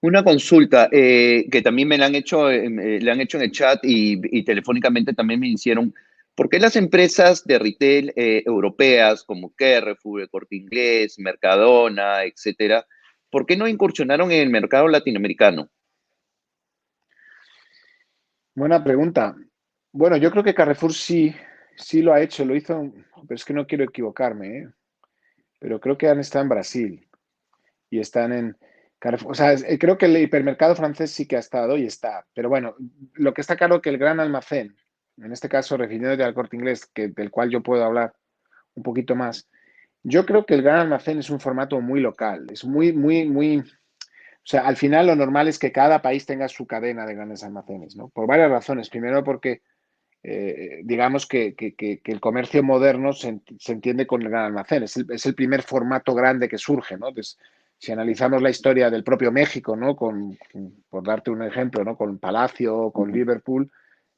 Una consulta que también me la han hecho, le han hecho en el chat y telefónicamente también me hicieron. ¿Por qué las empresas de retail europeas como Carrefour, El Corte Inglés, Mercadona, etcétera, por qué no incursionaron en el mercado latinoamericano? Buena pregunta. Bueno, yo creo que Carrefour sí lo ha hecho, lo hizo, pero es que no quiero equivocarme, ¿eh? Pero creo que han estado en Brasil y están en Carrefour. O sea, creo que el hipermercado francés sí que ha estado y está. Pero bueno, lo que está claro es que el gran almacén, en este caso refiriéndote al Corte Inglés, del cual yo puedo hablar un poquito más, yo creo que el gran almacén es un formato muy local, es muy. O sea, al final lo normal es que cada país tenga su cadena de grandes almacenes, ¿no? Por varias razones. Primero porque digamos que el comercio moderno se entiende con el gran almacén. Es el primer formato grande que surge, ¿no? Entonces, si analizamos la historia del propio México, ¿no? Por darte un ejemplo, ¿no? Con Palacio, con Ujú. Liverpool,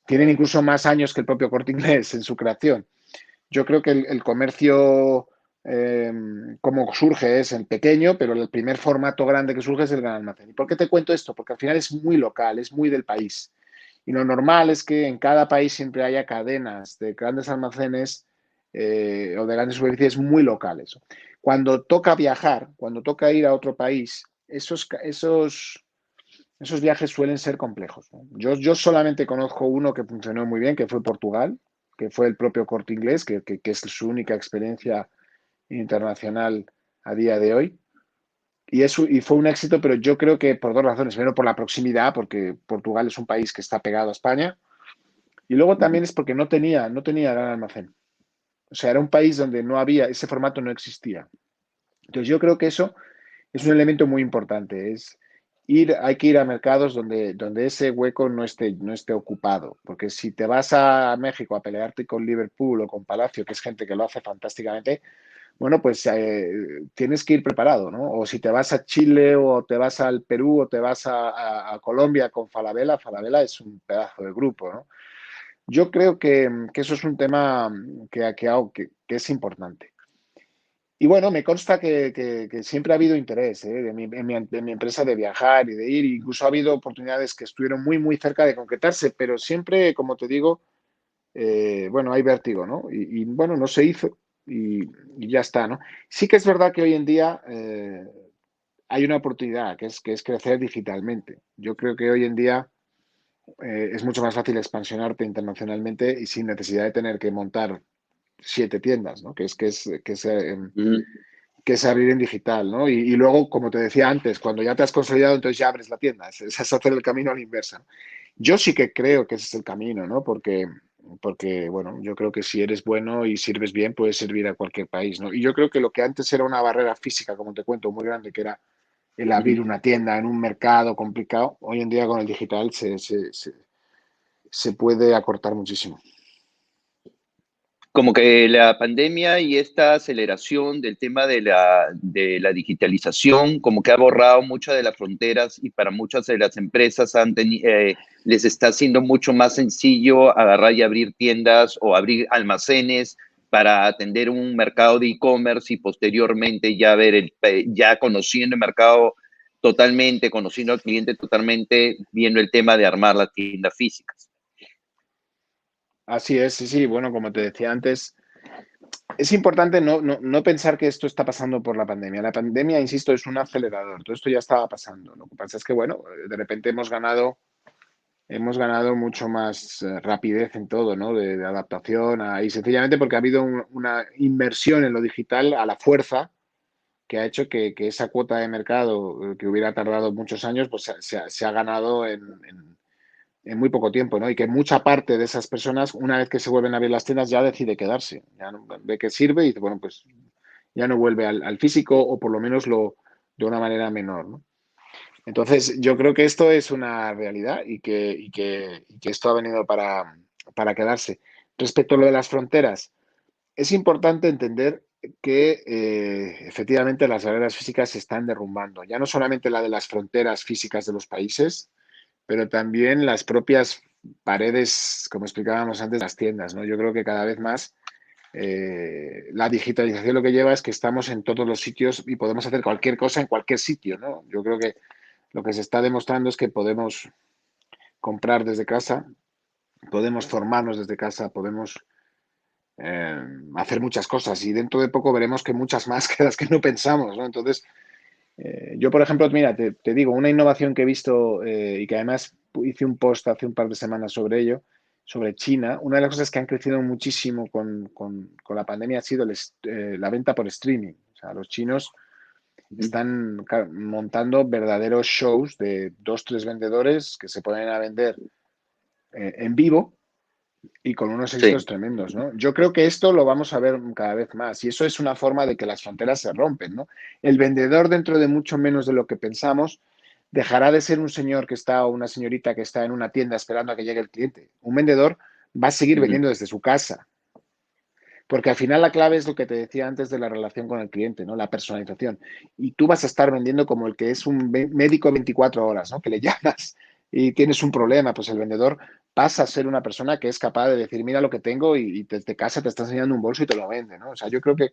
tienen incluso más años que el propio Corte Inglés en su creación. Yo creo que el comercio, eh, como surge, es el pequeño, pero el primer formato grande que surge es el gran almacén. ¿Y por qué te cuento esto? Porque al final es muy local, es muy del país. Y lo normal es que en cada país siempre haya cadenas de grandes almacenes o de grandes superficies muy locales. Cuando toca viajar, cuando toca ir a otro país, esos viajes suelen ser complejos, ¿no? Yo solamente conozco uno que funcionó muy bien, que fue Portugal, que fue el propio Corte Inglés, que es su única experiencia internacional a día de hoy. Y fue un éxito, pero yo creo que por dos razones. Primero, por la proximidad, porque Portugal es un país que está pegado a España. Y luego Ujú. también es porque no tenía gran almacén. O sea, era un país donde no había, ese formato no existía. Entonces yo creo que eso es un elemento muy importante. Hay que ir a mercados donde ese hueco no esté ocupado. Porque si te vas a México a pelearte con Liverpool o con Palacio, que es gente que lo hace fantásticamente, bueno, pues tienes que ir preparado, ¿no? O si te vas a Chile o te vas al Perú o te vas a Colombia con Falabella, Falabella es un pedazo de grupo, ¿no? Yo creo que eso es un tema que es importante. Y bueno, me consta que siempre ha habido interés en mi empresa de viajar y de ir. Incluso ha habido oportunidades que estuvieron muy, muy cerca de concretarse, pero siempre, como te digo, bueno, hay vértigo, ¿no? Y, bueno, no se hizo y ya está, ¿no? Sí que es verdad que hoy en día hay una oportunidad, que es crecer digitalmente. Yo creo que hoy en día es mucho más fácil expansionarte internacionalmente y sin necesidad de tener que montar 7 tiendas, ¿no? Ujú. Que es abrir en digital, ¿no? Y luego, como te decía antes, cuando ya te has consolidado, entonces ya abres la tienda. Es hacer el camino a la inversa. Yo sí que creo que ese es el camino, ¿no? Porque, bueno, yo creo que si eres bueno y sirves bien, puedes servir a cualquier país, ¿no? Y yo creo que lo que antes era una barrera física, como te cuento, muy grande, que era el abrir Ujú. una tienda en un mercado complicado, hoy en día con el digital se puede acortar muchísimo. como que la pandemia y esta aceleración del tema de la digitalización, como que ha borrado muchas de las fronteras y para muchas de las empresas les está haciendo mucho más sencillo agarrar y abrir tiendas o abrir almacenes para atender un mercado de e-commerce y posteriormente ya ver ya conociendo el mercado totalmente, conociendo al cliente totalmente, viendo el tema de armar las tiendas físicas. Así es, sí, sí. Bueno, como te decía antes, es importante no pensar que esto está pasando por la pandemia. La pandemia, insisto, es un acelerador. Todo esto ya estaba pasando. Lo que pasa es que, bueno, de repente hemos ganado mucho más rapidez en todo, ¿no? De adaptación y sencillamente porque ha habido una inversión en lo digital a la fuerza que ha hecho que esa cuota de mercado que hubiera tardado muchos años, pues se ha ganado en muy poco tiempo, ¿no? Y que mucha parte de esas personas, una vez que se vuelven a abrir las tiendas, ya decide quedarse. Ya ve que sirve y dice, bueno, pues ya no vuelve al físico o por lo menos de una manera menor, ¿no? Entonces, yo creo que esto es una realidad y que esto ha venido para quedarse. Respecto a lo de las fronteras, es importante entender que efectivamente las barreras físicas se están derrumbando. Ya no solamente la de las fronteras físicas de los países, pero también las propias paredes, como explicábamos antes, de las tiendas, ¿no? Yo creo que cada vez más la digitalización lo que lleva es que estamos en todos los sitios y podemos hacer cualquier cosa en cualquier sitio, ¿no? Yo creo que lo que se está demostrando es que podemos comprar desde casa, podemos formarnos desde casa, podemos hacer muchas cosas y dentro de poco veremos que muchas más que las que no pensamos, ¿no? Entonces, yo, por ejemplo, mira, te digo, una innovación que he visto y que además hice un post hace un par de semanas sobre ello, sobre China. Una de las cosas que han crecido muchísimo con la pandemia ha sido la venta por streaming. O sea, los chinos están montando verdaderos shows de dos, tres vendedores que se ponen a vender en vivo y con unos éxitos Sí. tremendos, ¿no? Yo creo que esto lo vamos a ver cada vez más y eso es una forma de que las fronteras se rompen, ¿no? El vendedor, dentro de mucho menos de lo que pensamos, dejará de ser un señor que está o una señorita que está en una tienda esperando a que llegue el cliente. Un vendedor va a seguir Ujú. vendiendo desde su casa, porque al final la clave es lo que te decía antes de la relación con el cliente, ¿no? La personalización. Y tú vas a estar vendiendo como el que es un médico 24 horas, ¿no? Que le llamas y tienes un problema, pues el vendedor pasa a ser una persona que es capaz de decir, mira lo que tengo y desde casa te está enseñando un bolso y te lo vende, ¿no? O sea, yo creo que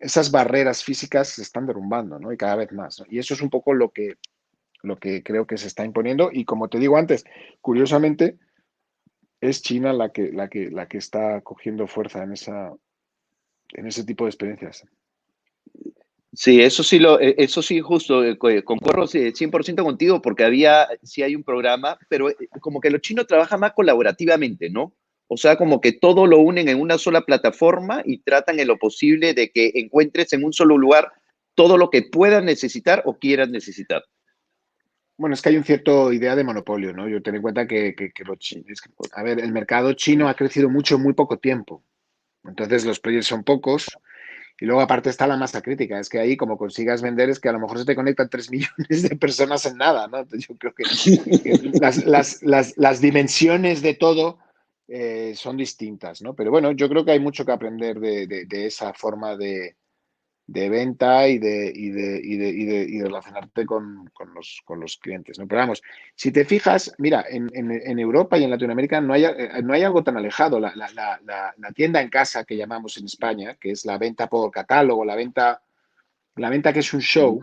esas barreras físicas se están derrumbando, ¿no? Y cada vez más, ¿no? Y eso es un poco lo que creo que se está imponiendo. Y como te digo antes, curiosamente, es China la que está cogiendo fuerza en ese tipo de experiencias. Sí, eso sí, justo, concuerdo 100% contigo porque sí hay un programa, pero como que los chinos trabajan más colaborativamente, ¿no? O sea, como que todo lo unen en una sola plataforma y tratan en lo posible de que encuentres en un solo lugar todo lo que puedas necesitar o quieras necesitar. Bueno, es que hay un cierto idea de monopolio, ¿no? Yo ten en cuenta que a ver, el mercado chino ha crecido mucho en muy poco tiempo. Entonces los players son pocos. Y luego aparte está la masa crítica. Es que ahí como consigas vender es que a lo mejor se te conectan 3 millones de personas en nada, ¿no? Entonces yo creo que las dimensiones de todo son distintas, ¿no? Pero bueno, yo creo que hay mucho que aprender de esa forma de venta y de relacionarte con los clientes, ¿no? Pero vamos, si te fijas, mira, en Europa y en Latinoamérica no hay algo tan alejado. La tienda en casa que llamamos en España, que es la venta por catálogo, la venta que es un show,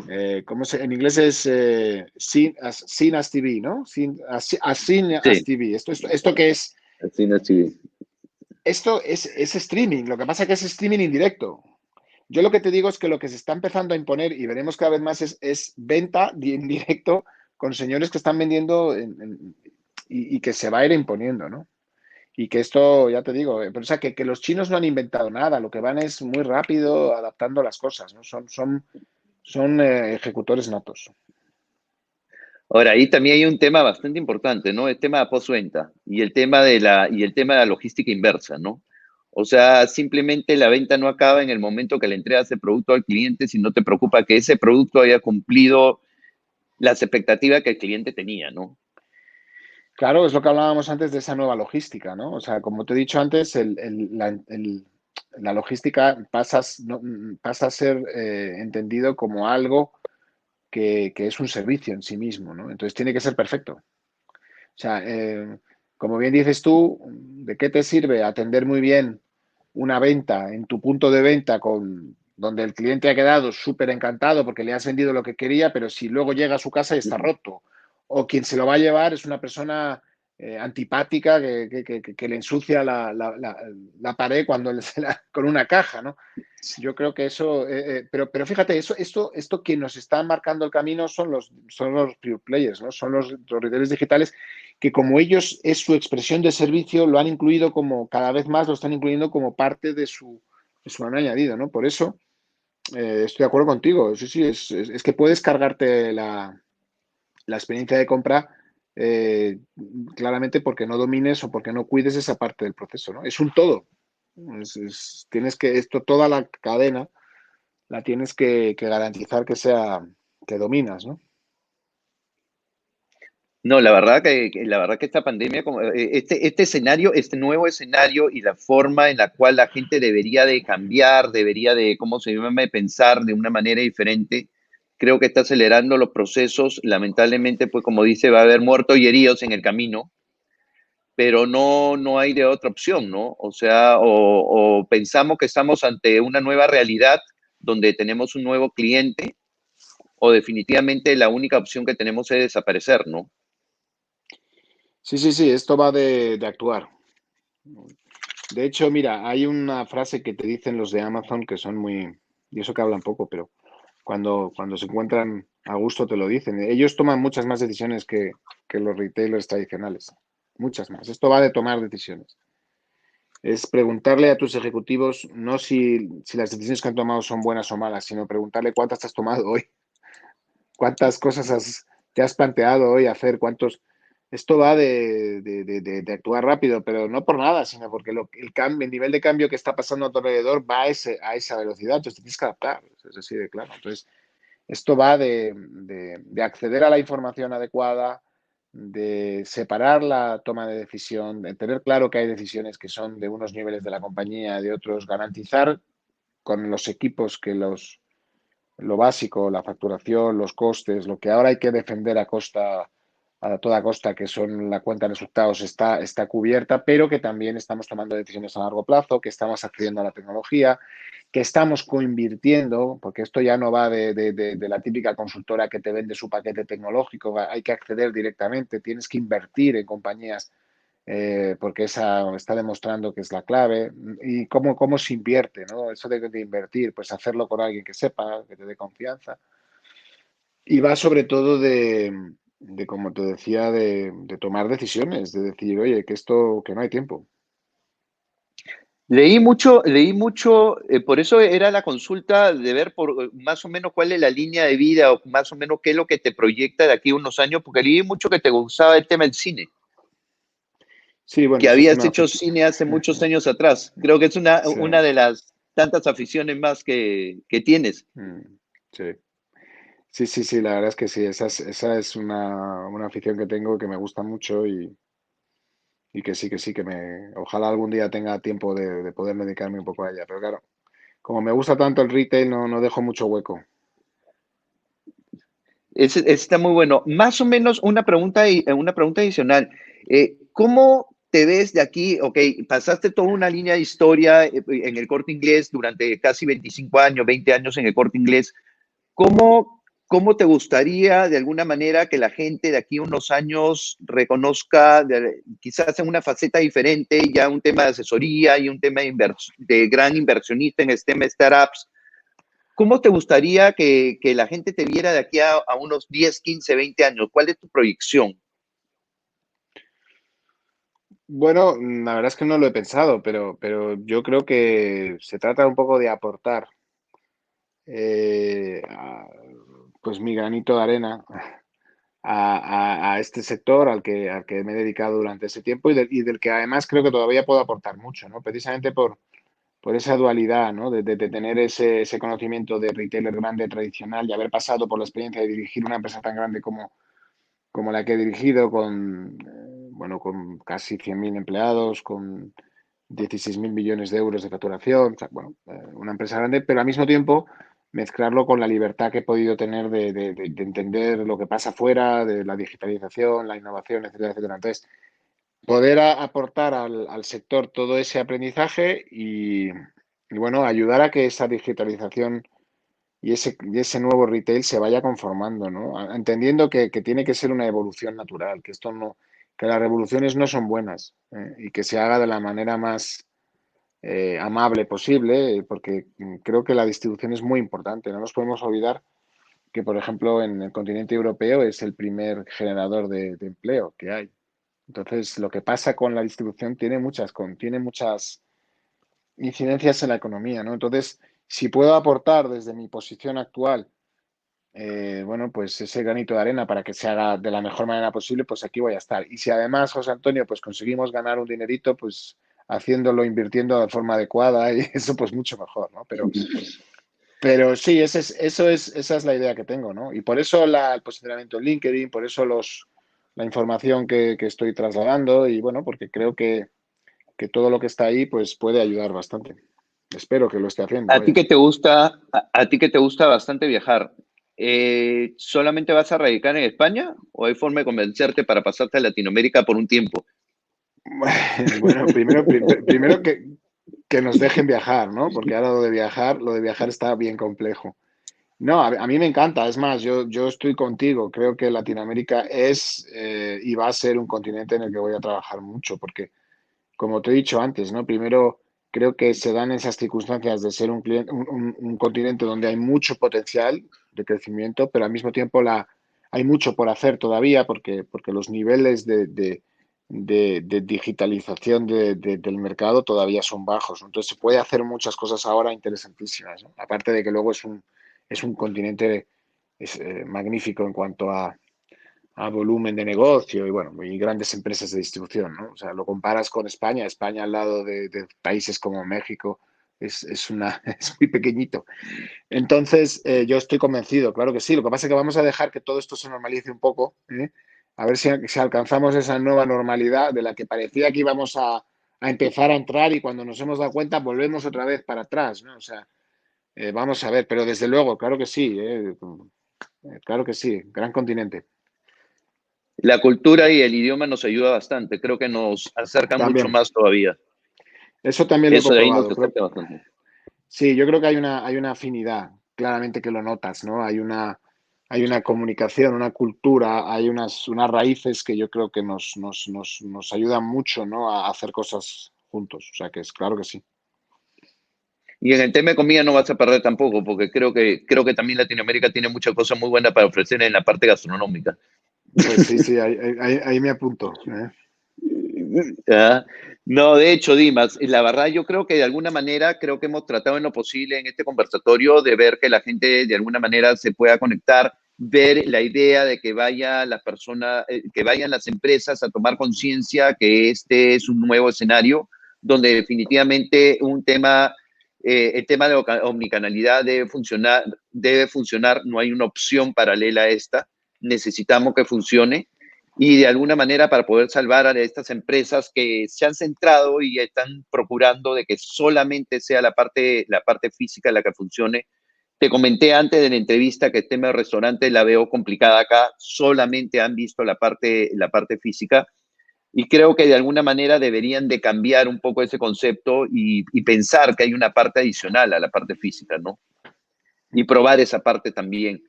en inglés es seen as TV, ¿no? As seen as Sí, TV. ¿Esto qué es? así no sí. Esto es streaming, lo que pasa es que es streaming indirecto. Yo lo que te digo es que lo que se está empezando a imponer y veremos cada vez más es venta en directo con señores que están vendiendo y que se va a ir imponiendo, ¿no? Y que esto, ya te digo, pero, o sea, que los chinos no han inventado nada, lo que van es muy rápido adaptando las cosas, ¿no? Son ejecutores natos. Ahora, ahí también hay un tema bastante importante, ¿no? El tema de postventa y el tema de la logística inversa, ¿no? O sea, simplemente la venta no acaba en el momento que le entregas el producto al cliente, si no te preocupa que ese producto haya cumplido las expectativas que el cliente tenía, ¿no? Claro, es lo que hablábamos antes de esa nueva logística, ¿no? O sea, como te he dicho antes, la logística pasa a ser entendido como algo que es un servicio en sí mismo, ¿no? Entonces tiene que ser perfecto. O sea, como bien dices tú, ¿de qué te sirve atender muy bien una venta en tu punto de venta donde el cliente ha quedado súper encantado porque le has vendido lo que quería, pero si luego llega a su casa y está roto? O quien se lo va a llevar es una persona antipática que le ensucia la pared con una caja, ¿no? Yo creo que eso, pero fíjate, esto quien nos está marcando el camino son los pure players, ¿no? Son los retailers digitales que como ellos es su expresión de servicio, lo han incluido como, cada vez más lo están incluyendo como parte de su valor añadido, ¿no? Por eso estoy de acuerdo contigo. Sí, sí, es que puedes cargarte la experiencia de compra eh, claramente porque no domines o porque no cuides esa parte del proceso, ¿no? Es un todo. Tienes que, toda la cadena la tienes que garantizar que dominas, ¿no? No, la verdad que esta pandemia, este escenario, este nuevo escenario y la forma en la cual la gente debería de cambiar, debería de, ¿cómo se llama?, de pensar de una manera diferente, creo que está acelerando los procesos. Lamentablemente, pues como dice, va a haber muertos y heridos en el camino, pero no hay de otra opción, ¿no? O sea, o pensamos que estamos ante una nueva realidad donde tenemos un nuevo cliente, o definitivamente la única opción que tenemos es desaparecer, ¿no? Sí, sí, sí, esto va de actuar. De hecho, mira, hay una frase que te dicen los de Amazon que son muy, y eso que hablan poco, pero cuando se encuentran a gusto te lo dicen. Ellos toman muchas más decisiones que los retailers tradicionales, muchas más. Esto va de tomar decisiones. Es preguntarle a tus ejecutivos no si las decisiones que han tomado son buenas o malas, sino preguntarle cuántas has tomado hoy, cuántas cosas te has planteado hoy hacer, cuántos. Esto va de actuar rápido, pero no por nada, sino porque el nivel de cambio que está pasando a tu alrededor va a esa velocidad, entonces te tienes que adaptar, es así de claro. Entonces, esto va de acceder a la información adecuada, de separar la toma de decisión, de tener claro que hay decisiones que son de unos niveles de la compañía, de otros, garantizar con los equipos lo básico, la facturación, los costes, lo que ahora hay que defender a toda costa, que son la cuenta de resultados, está cubierta, pero que también estamos tomando decisiones a largo plazo, que estamos accediendo a la tecnología, que estamos coinvirtiendo, porque esto ya no va de la típica consultora que te vende su paquete tecnológico, hay que acceder directamente, tienes que invertir en compañías porque esa está demostrando que es la clave. ¿Y cómo se invierte, ¿no? Eso de invertir, pues hacerlo con alguien que sepa, que te dé confianza. Y va sobre todo como te decía, de tomar decisiones, de decir, oye, que no hay tiempo. Leí mucho, por eso era la consulta de ver por más o menos cuál es la línea de vida o más o menos qué es lo que te proyecta de aquí a unos años, porque leí mucho que te gustaba el tema del cine, Sí, bueno, que eso es habías una hecho afición. cine hace muchos años atrás. Creo que es una, Sí, una de las tantas aficiones más que tienes. sí. Sí, sí, sí, la verdad es que sí, esa es una afición que tengo que me gusta mucho y que sí, ojalá algún día tenga tiempo de poder dedicarme un poco a ella. Pero claro, como me gusta tanto el retail, no dejo mucho hueco. Está muy bueno. Más o menos una pregunta adicional. ¿Cómo te ves de aquí? Ok, pasaste toda una línea de historia en el Corte Inglés durante casi 25 años, 20 años en el Corte Inglés. ¿Cómo te gustaría de alguna manera que la gente de aquí a unos años reconozca, quizás en una faceta diferente, ya un tema de asesoría y un tema de gran inversionista en este tema de startups? ¿Cómo te gustaría que la gente te viera de aquí a unos 10, 15, 20 años? ¿Cuál es tu proyección? Bueno, la verdad es que no lo he pensado, pero yo creo que se trata un poco de aportar eh, a- pues mi granito de arena a este sector al que me he dedicado durante ese tiempo y del que además creo que todavía puedo aportar mucho, ¿no? Precisamente por esa dualidad, ¿no? De tener ese conocimiento de retailer grande tradicional y haber pasado por la experiencia de dirigir una empresa tan grande como la que he dirigido, bueno, con casi 100.000 empleados, con 16.000 millones de euros de facturación, o sea, bueno, una empresa grande, pero al mismo tiempo mezclarlo con la libertad que he podido tener de entender lo que pasa afuera, de la digitalización, la innovación, etcétera, etcétera. Entonces, poder aportar al sector todo ese aprendizaje y, bueno, ayudar a que esa digitalización y ese nuevo retail se vaya conformando, ¿no? Entendiendo que tiene que ser una evolución natural, que esto no, que las revoluciones no son buenas, y que se haga de la manera más amable posible, porque creo que la distribución es muy importante. No nos podemos olvidar que, por ejemplo, en el continente europeo es el primer generador de empleo que hay. Entonces, lo que pasa con la distribución tiene muchas incidencias en la economía, ¿no? Entonces, si puedo aportar desde mi posición actual, bueno, pues ese granito de arena para que se haga de la mejor manera posible, pues aquí voy a estar. Y si además, José Antonio, pues conseguimos ganar un dinerito, pues haciéndolo, invirtiendo de forma adecuada y eso pues mucho mejor, ¿no? Pero sí, esa es la idea que tengo, ¿no? Y por eso el posicionamiento en LinkedIn, por eso la información que estoy trasladando y bueno, porque creo que todo lo que está ahí pues puede ayudar bastante. Espero que lo esté haciendo, A ti vaya. que te gusta, a ti que te gusta bastante viajar, ¿solamente vas a radicar en España o hay forma de convencerte para pasarte a Latinoamérica por un tiempo? Bueno, primero que nos dejen viajar, ¿no? Porque ahora lo de viajar está bien complejo. No, a mí me encanta. Es más, yo estoy contigo. Creo que Latinoamérica es y va a ser un continente en el que voy a trabajar mucho, porque como te he dicho antes, ¿no? Primero, creo que se dan esas circunstancias de ser un continente donde hay mucho potencial de crecimiento, pero al mismo tiempo hay mucho por hacer todavía porque los niveles de digitalización del mercado todavía son bajos. Entonces, se puede hacer muchas cosas ahora interesantísimas, ¿no? Aparte de que luego es un continente magnífico en cuanto a volumen de negocio y bueno, y grandes empresas de distribución, ¿no? O sea, lo comparas con España, España al lado de países como México es muy pequeñito. Entonces, yo estoy convencido, claro que sí. Lo que pasa es que vamos a dejar que todo esto se normalice un poco, ¿eh? A ver si alcanzamos esa nueva normalidad de la que parecía que íbamos a empezar a entrar y cuando nos hemos dado cuenta volvemos otra vez para atrás, ¿no? O sea, vamos a ver, pero desde luego, claro que sí, gran continente. La cultura y el idioma nos ayuda bastante, creo que nos acercan mucho También. más todavía. Eso también lo he Eso de ahí nos comprobado. acerca bastante. Sí, yo creo que hay una afinidad, claramente que lo notas, ¿no? Hay una comunicación, una cultura, hay unas raíces que yo creo que nos ayudan mucho, ¿no? A hacer cosas juntos. O sea que es claro que sí. Y en el tema de comida no vas a perder tampoco, porque creo que también Latinoamérica tiene muchas cosas muy buenas para ofrecer en la parte gastronómica. Pues sí, sí, ahí me apunto, ¿eh? Ah, no, de hecho, Dimas, la verdad yo creo que de alguna manera, creo que hemos tratado en lo posible en este conversatorio de ver que la gente de alguna manera se pueda conectar, ver la idea de que vaya la persona, que vayan las empresas a tomar conciencia que este es un nuevo escenario donde definitivamente el tema de omnicanalidad debe funcionar, no hay una opción paralela a esta, necesitamos que funcione y de alguna manera para poder salvar a estas empresas que se han centrado y están procurando de que solamente sea la parte física la que funcione. Te comenté antes de la entrevista que el tema de restaurante la veo complicada acá, solamente han visto la parte física y creo que de alguna manera deberían de cambiar un poco ese concepto y pensar que hay una parte adicional a la parte física, ¿no? Y probar esa parte también.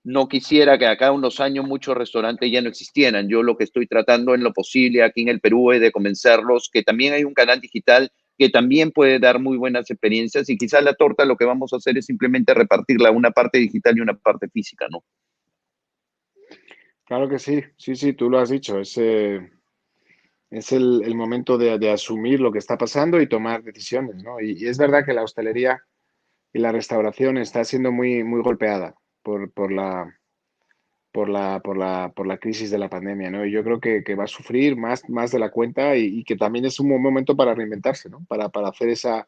No quisiera que acá unos años muchos restaurantes ya no existieran. Yo lo que estoy tratando en lo posible aquí en el Perú es de convencerlos que también hay un canal digital que también puede dar muy buenas experiencias y quizás la torta lo que vamos a hacer es simplemente repartirla una parte digital y una parte física, ¿no? Claro que sí, sí, sí, tú lo has dicho. Es el momento de asumir lo que está pasando y tomar decisiones, ¿no? Y es verdad que la hostelería y la restauración está siendo muy, muy golpeada por la crisis de la pandemia, ¿no? Y yo creo que va a sufrir más de la cuenta y que también es un buen momento para reinventarse, ¿no? Para hacer esa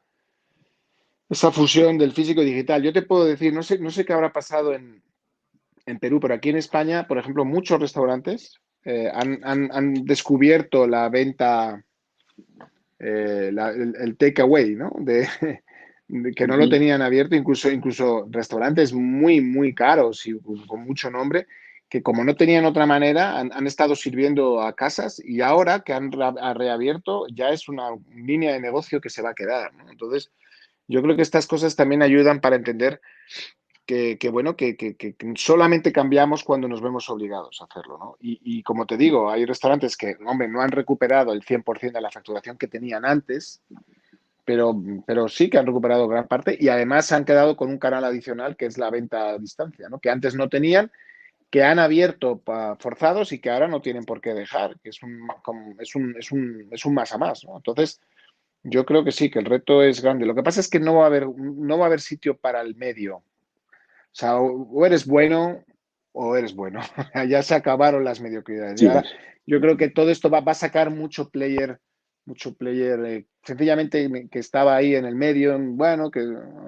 fusión del físico y digital. Yo te puedo decir, no sé qué habrá pasado en Perú, pero aquí en España, por ejemplo, muchos restaurantes. han descubierto la venta, el takeaway, ¿no? De que no lo Ujú. tenían abierto, incluso restaurantes muy caros y con mucho nombre, que como no tenían otra manera, han estado sirviendo a casas y ahora que ha reabierto ya es una línea de negocio que se va a quedar, ¿no? Entonces, yo creo que estas cosas también ayudan para entender bueno, que solamente cambiamos cuando nos vemos obligados a hacerlo, ¿no? Y como te digo, hay restaurantes que, hombre, no han recuperado el 100% de la facturación que tenían antes, pero, pero sí que han recuperado gran parte y además se han quedado con un canal adicional que es la venta a distancia, ¿no? Que antes no tenían, que han abierto forzados y que ahora no tienen por qué dejar, que es un más a más, ¿no? Entonces, yo creo que sí, que el reto es grande. Lo que pasa es que no va a haber sitio para el medio. O sea, o eres bueno o eres bueno. Ya se acabaron las mediocridades. Y Sí. ahora yo creo que todo esto va a sacar mucho player sencillamente que estaba ahí en el medio. Bueno,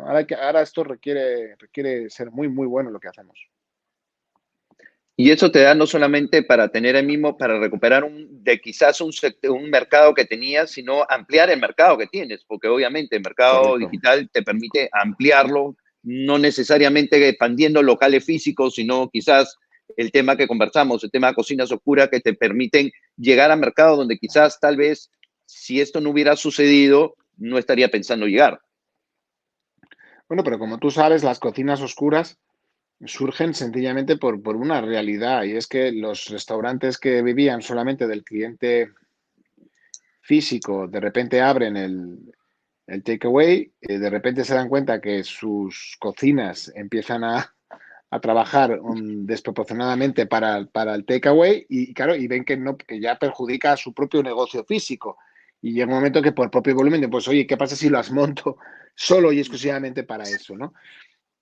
ahora esto requiere ser muy bueno lo que hacemos. Y eso te da no solamente para tener el mismo, para recuperar de quizás un mercado que tenías, sino ampliar el mercado que tienes, porque obviamente el mercado Correcto. digital te permite ampliarlo, no necesariamente expandiendo locales físicos, sino quizás el tema que conversamos, el tema de cocinas oscuras que te permiten llegar a mercados donde quizás tal vez si esto no hubiera sucedido, no estaría pensando llegar. Bueno, pero como tú sabes, las cocinas oscuras surgen sencillamente por una realidad y es que los restaurantes que vivían solamente del cliente físico de repente abren el takeaway, de repente se dan cuenta que sus cocinas empiezan a trabajar desproporcionadamente para el takeaway y claro, y ven que no, que ya perjudica a su propio negocio físico. Y llega un momento que por propio volumen, pues oye, ¿qué pasa si las monto solo y exclusivamente para eso, ¿no?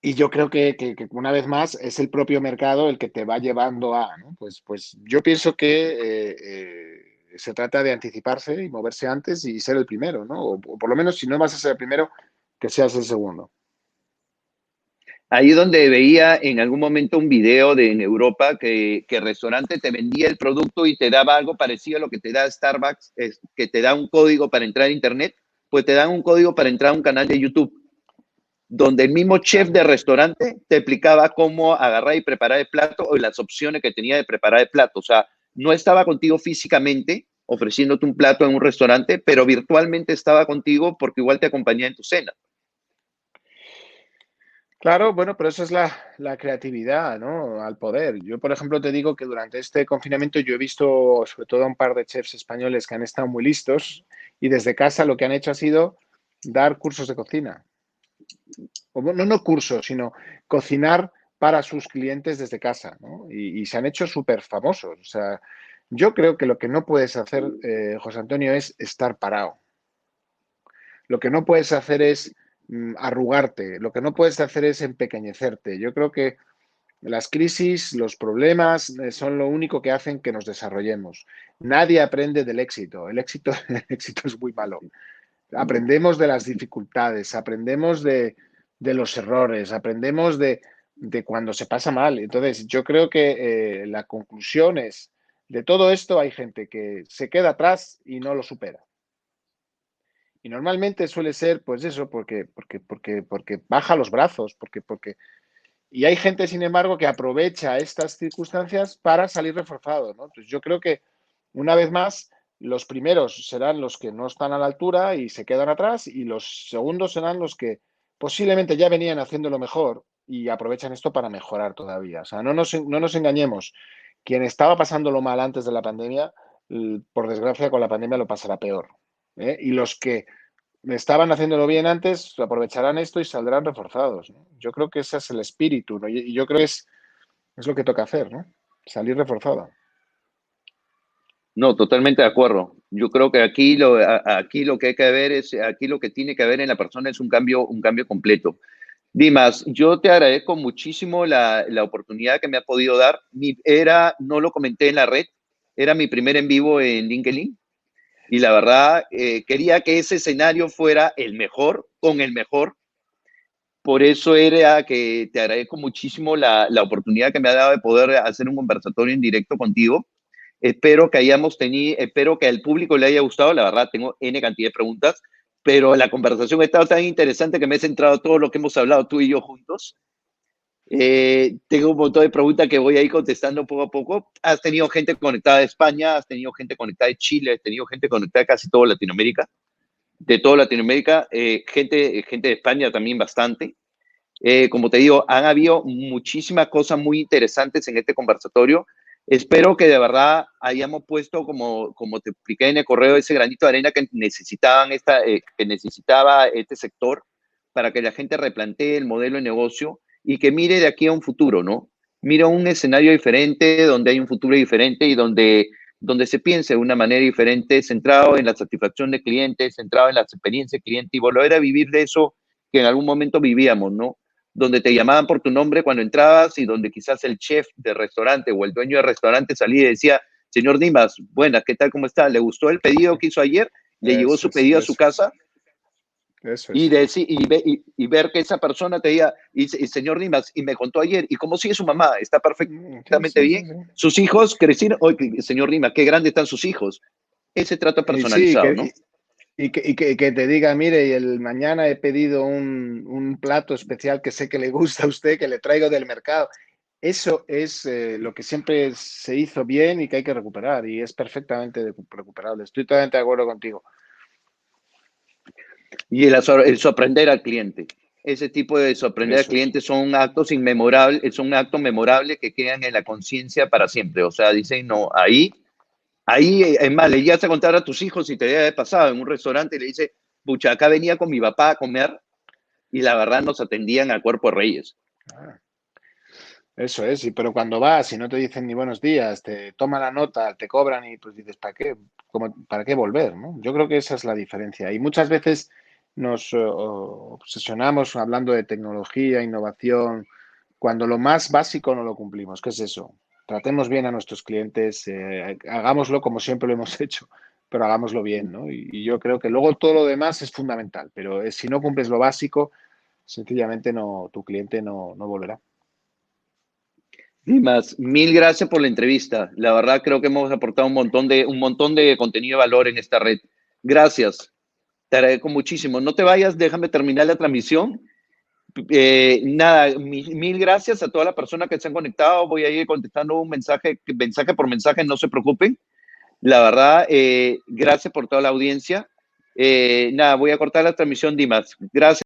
Y yo creo que una vez más es el propio mercado el que te va llevando a, ¿no? Pues yo pienso que se trata de anticiparse y moverse antes y ser el primero, ¿no? O por lo menos si no vas a ser el primero, que seas el segundo. Ahí es donde veía en algún momento un video en Europa que el restaurante te vendía el producto y te daba algo parecido a lo que te da Starbucks, es que te da un código para entrar a Internet, pues te dan un código para entrar a un canal de YouTube, donde el mismo chef Claro. de restaurante te explicaba cómo agarrar y preparar el plato o las opciones que tenía de preparar el plato. O sea, no estaba contigo físicamente ofreciéndote un plato en un restaurante, pero virtualmente estaba contigo porque igual te acompañaba en tu cena. Claro, bueno, pero eso es la creatividad, ¿no? Al poder. Yo, por ejemplo, te digo que durante este confinamiento yo he visto sobre todo a un par de chefs españoles que han estado muy listos y desde casa lo que han hecho ha sido dar cursos de cocina. No cursos, sino cocinar para sus clientes desde casa, ¿no? Y se han hecho súper famosos. O sea, yo creo que lo que no puedes hacer, José Antonio, es estar parado. Lo que no puedes hacer es arrugarte. Lo que no puedes hacer es empequeñecerte. Yo creo que las crisis, los problemas son lo único que hacen que nos desarrollemos. Nadie aprende del éxito. El éxito es muy malo. Aprendemos de las dificultades, aprendemos de los errores, aprendemos de cuando se pasa mal. Entonces, yo creo que la conclusión es, de todo esto hay gente que se queda atrás y no lo supera. Y normalmente suele ser, pues eso, porque baja los brazos, y hay gente, sin embargo, que aprovecha estas circunstancias para salir reforzado, ¿no? Entonces, yo creo que, una vez más, los primeros serán los que no están a la altura y se quedan atrás, y los segundos serán los que posiblemente ya venían haciéndolo mejor y aprovechan esto para mejorar todavía. O sea, no nos engañemos. Quien estaba pasándolo mal antes de la pandemia, por desgracia, con la pandemia lo pasará peor. ¿Eh? Y los que estaban haciéndolo bien antes, aprovecharán esto y saldrán reforzados, ¿no? Yo creo que ese es el espíritu, ¿no? Y yo creo que es lo que toca hacer, ¿no? Salir reforzado. No, totalmente de acuerdo. Yo creo que aquí lo que hay que ver es, aquí lo que tiene que haber en la persona es un cambio completo. Dimas, yo te agradezco muchísimo la oportunidad que me ha podido dar. No lo comenté en la red, era mi primer en vivo en LinkedIn y la verdad quería que ese escenario fuera el mejor con el mejor. Por eso era que te agradezco muchísimo la oportunidad que me ha dado de poder hacer un conversatorio en directo contigo Espero que hayamos tenido, espero que al público le haya gustado. La verdad, tengo N cantidad de preguntas, pero la conversación ha estado tan interesante que me he centrado en todo lo que hemos hablado tú y yo juntos. Tengo un montón de preguntas que voy a ir contestando poco a poco. Has tenido gente conectada de España, has tenido gente conectada de Chile, has tenido gente conectada de casi toda Latinoamérica, de toda Latinoamérica, gente de España también bastante. Como te digo, han habido muchísimas cosas muy interesantes en este conversatorio. Espero que de verdad hayamos puesto, como te expliqué en el correo, ese granito de arena que que necesitaba este sector para que la gente replantee el modelo de negocio y que mire de aquí a un futuro, ¿no? Mire un escenario diferente, donde hay un futuro diferente y donde se piense de una manera diferente, centrado en la satisfacción de clientes, centrado en la experiencia de cliente y volver a vivir de eso que en algún momento vivíamos, ¿no? Donde te llamaban por tu nombre cuando entrabas y donde quizás el chef del restaurante o el dueño del restaurante salía y decía, señor Dimas, buenas, ¿qué tal? ¿Cómo está? ¿Le gustó el pedido que hizo ayer? ¿Le llegó Eso su es, pedido a su casa? eso Y, es. y ver que esa persona te diga, y señor Dimas, y me contó ayer, ¿y cómo sigue su mamá? ¿Está Sí, perfectamente sí, bien? sí, sí. ¿Sus hijos crecieron? Oye, señor Dimas, qué grandes están sus hijos. Ese trato Y sí, personalizado, ¿no? que te diga, mire, y el mañana he pedido un plato especial que sé que le gusta a usted, que le traigo del mercado. Eso es lo que siempre se hizo bien y que hay que recuperar, y es perfectamente recuperable. Estoy totalmente de acuerdo contigo. Y el sorprender al cliente. Ese tipo de sorprender al Eso es. cliente son actos inmemorables, son actos memorables que quedan en la conciencia para siempre. O sea, dicen, no, ahí, es más, le llegas a contar a tus hijos si te había pasado en un restaurante y le dice, pucha, acá venía con mi papá a comer y la verdad nos atendían al cuerpo de reyes. Ah, eso es, pero cuando vas y no te dicen ni buenos días, te toman la nota, te cobran y pues dices, ¿para qué? ¿Para qué volver? ¿No? Yo creo que esa es la diferencia. Y muchas veces nos obsesionamos hablando de tecnología, innovación, cuando lo más básico no lo cumplimos. ¿Qué es eso? Tratemos bien a nuestros clientes, hagámoslo como siempre lo hemos hecho, pero hagámoslo bien, ¿no? Y yo creo que luego todo lo demás es fundamental, pero si no cumples lo básico, sencillamente no, tu cliente no volverá. Dimas, mil gracias por la entrevista. La verdad creo que hemos aportado un montón de contenido de valor en esta red. Gracias. Te agradezco muchísimo. No te vayas, déjame terminar la transmisión. Nada, mil gracias a toda la persona que se han conectado. Voy a ir contestando un mensaje por mensaje, no se preocupen. La verdad, gracias por toda la audiencia. Nada, voy a cortar la transmisión, Dimas. Gracias.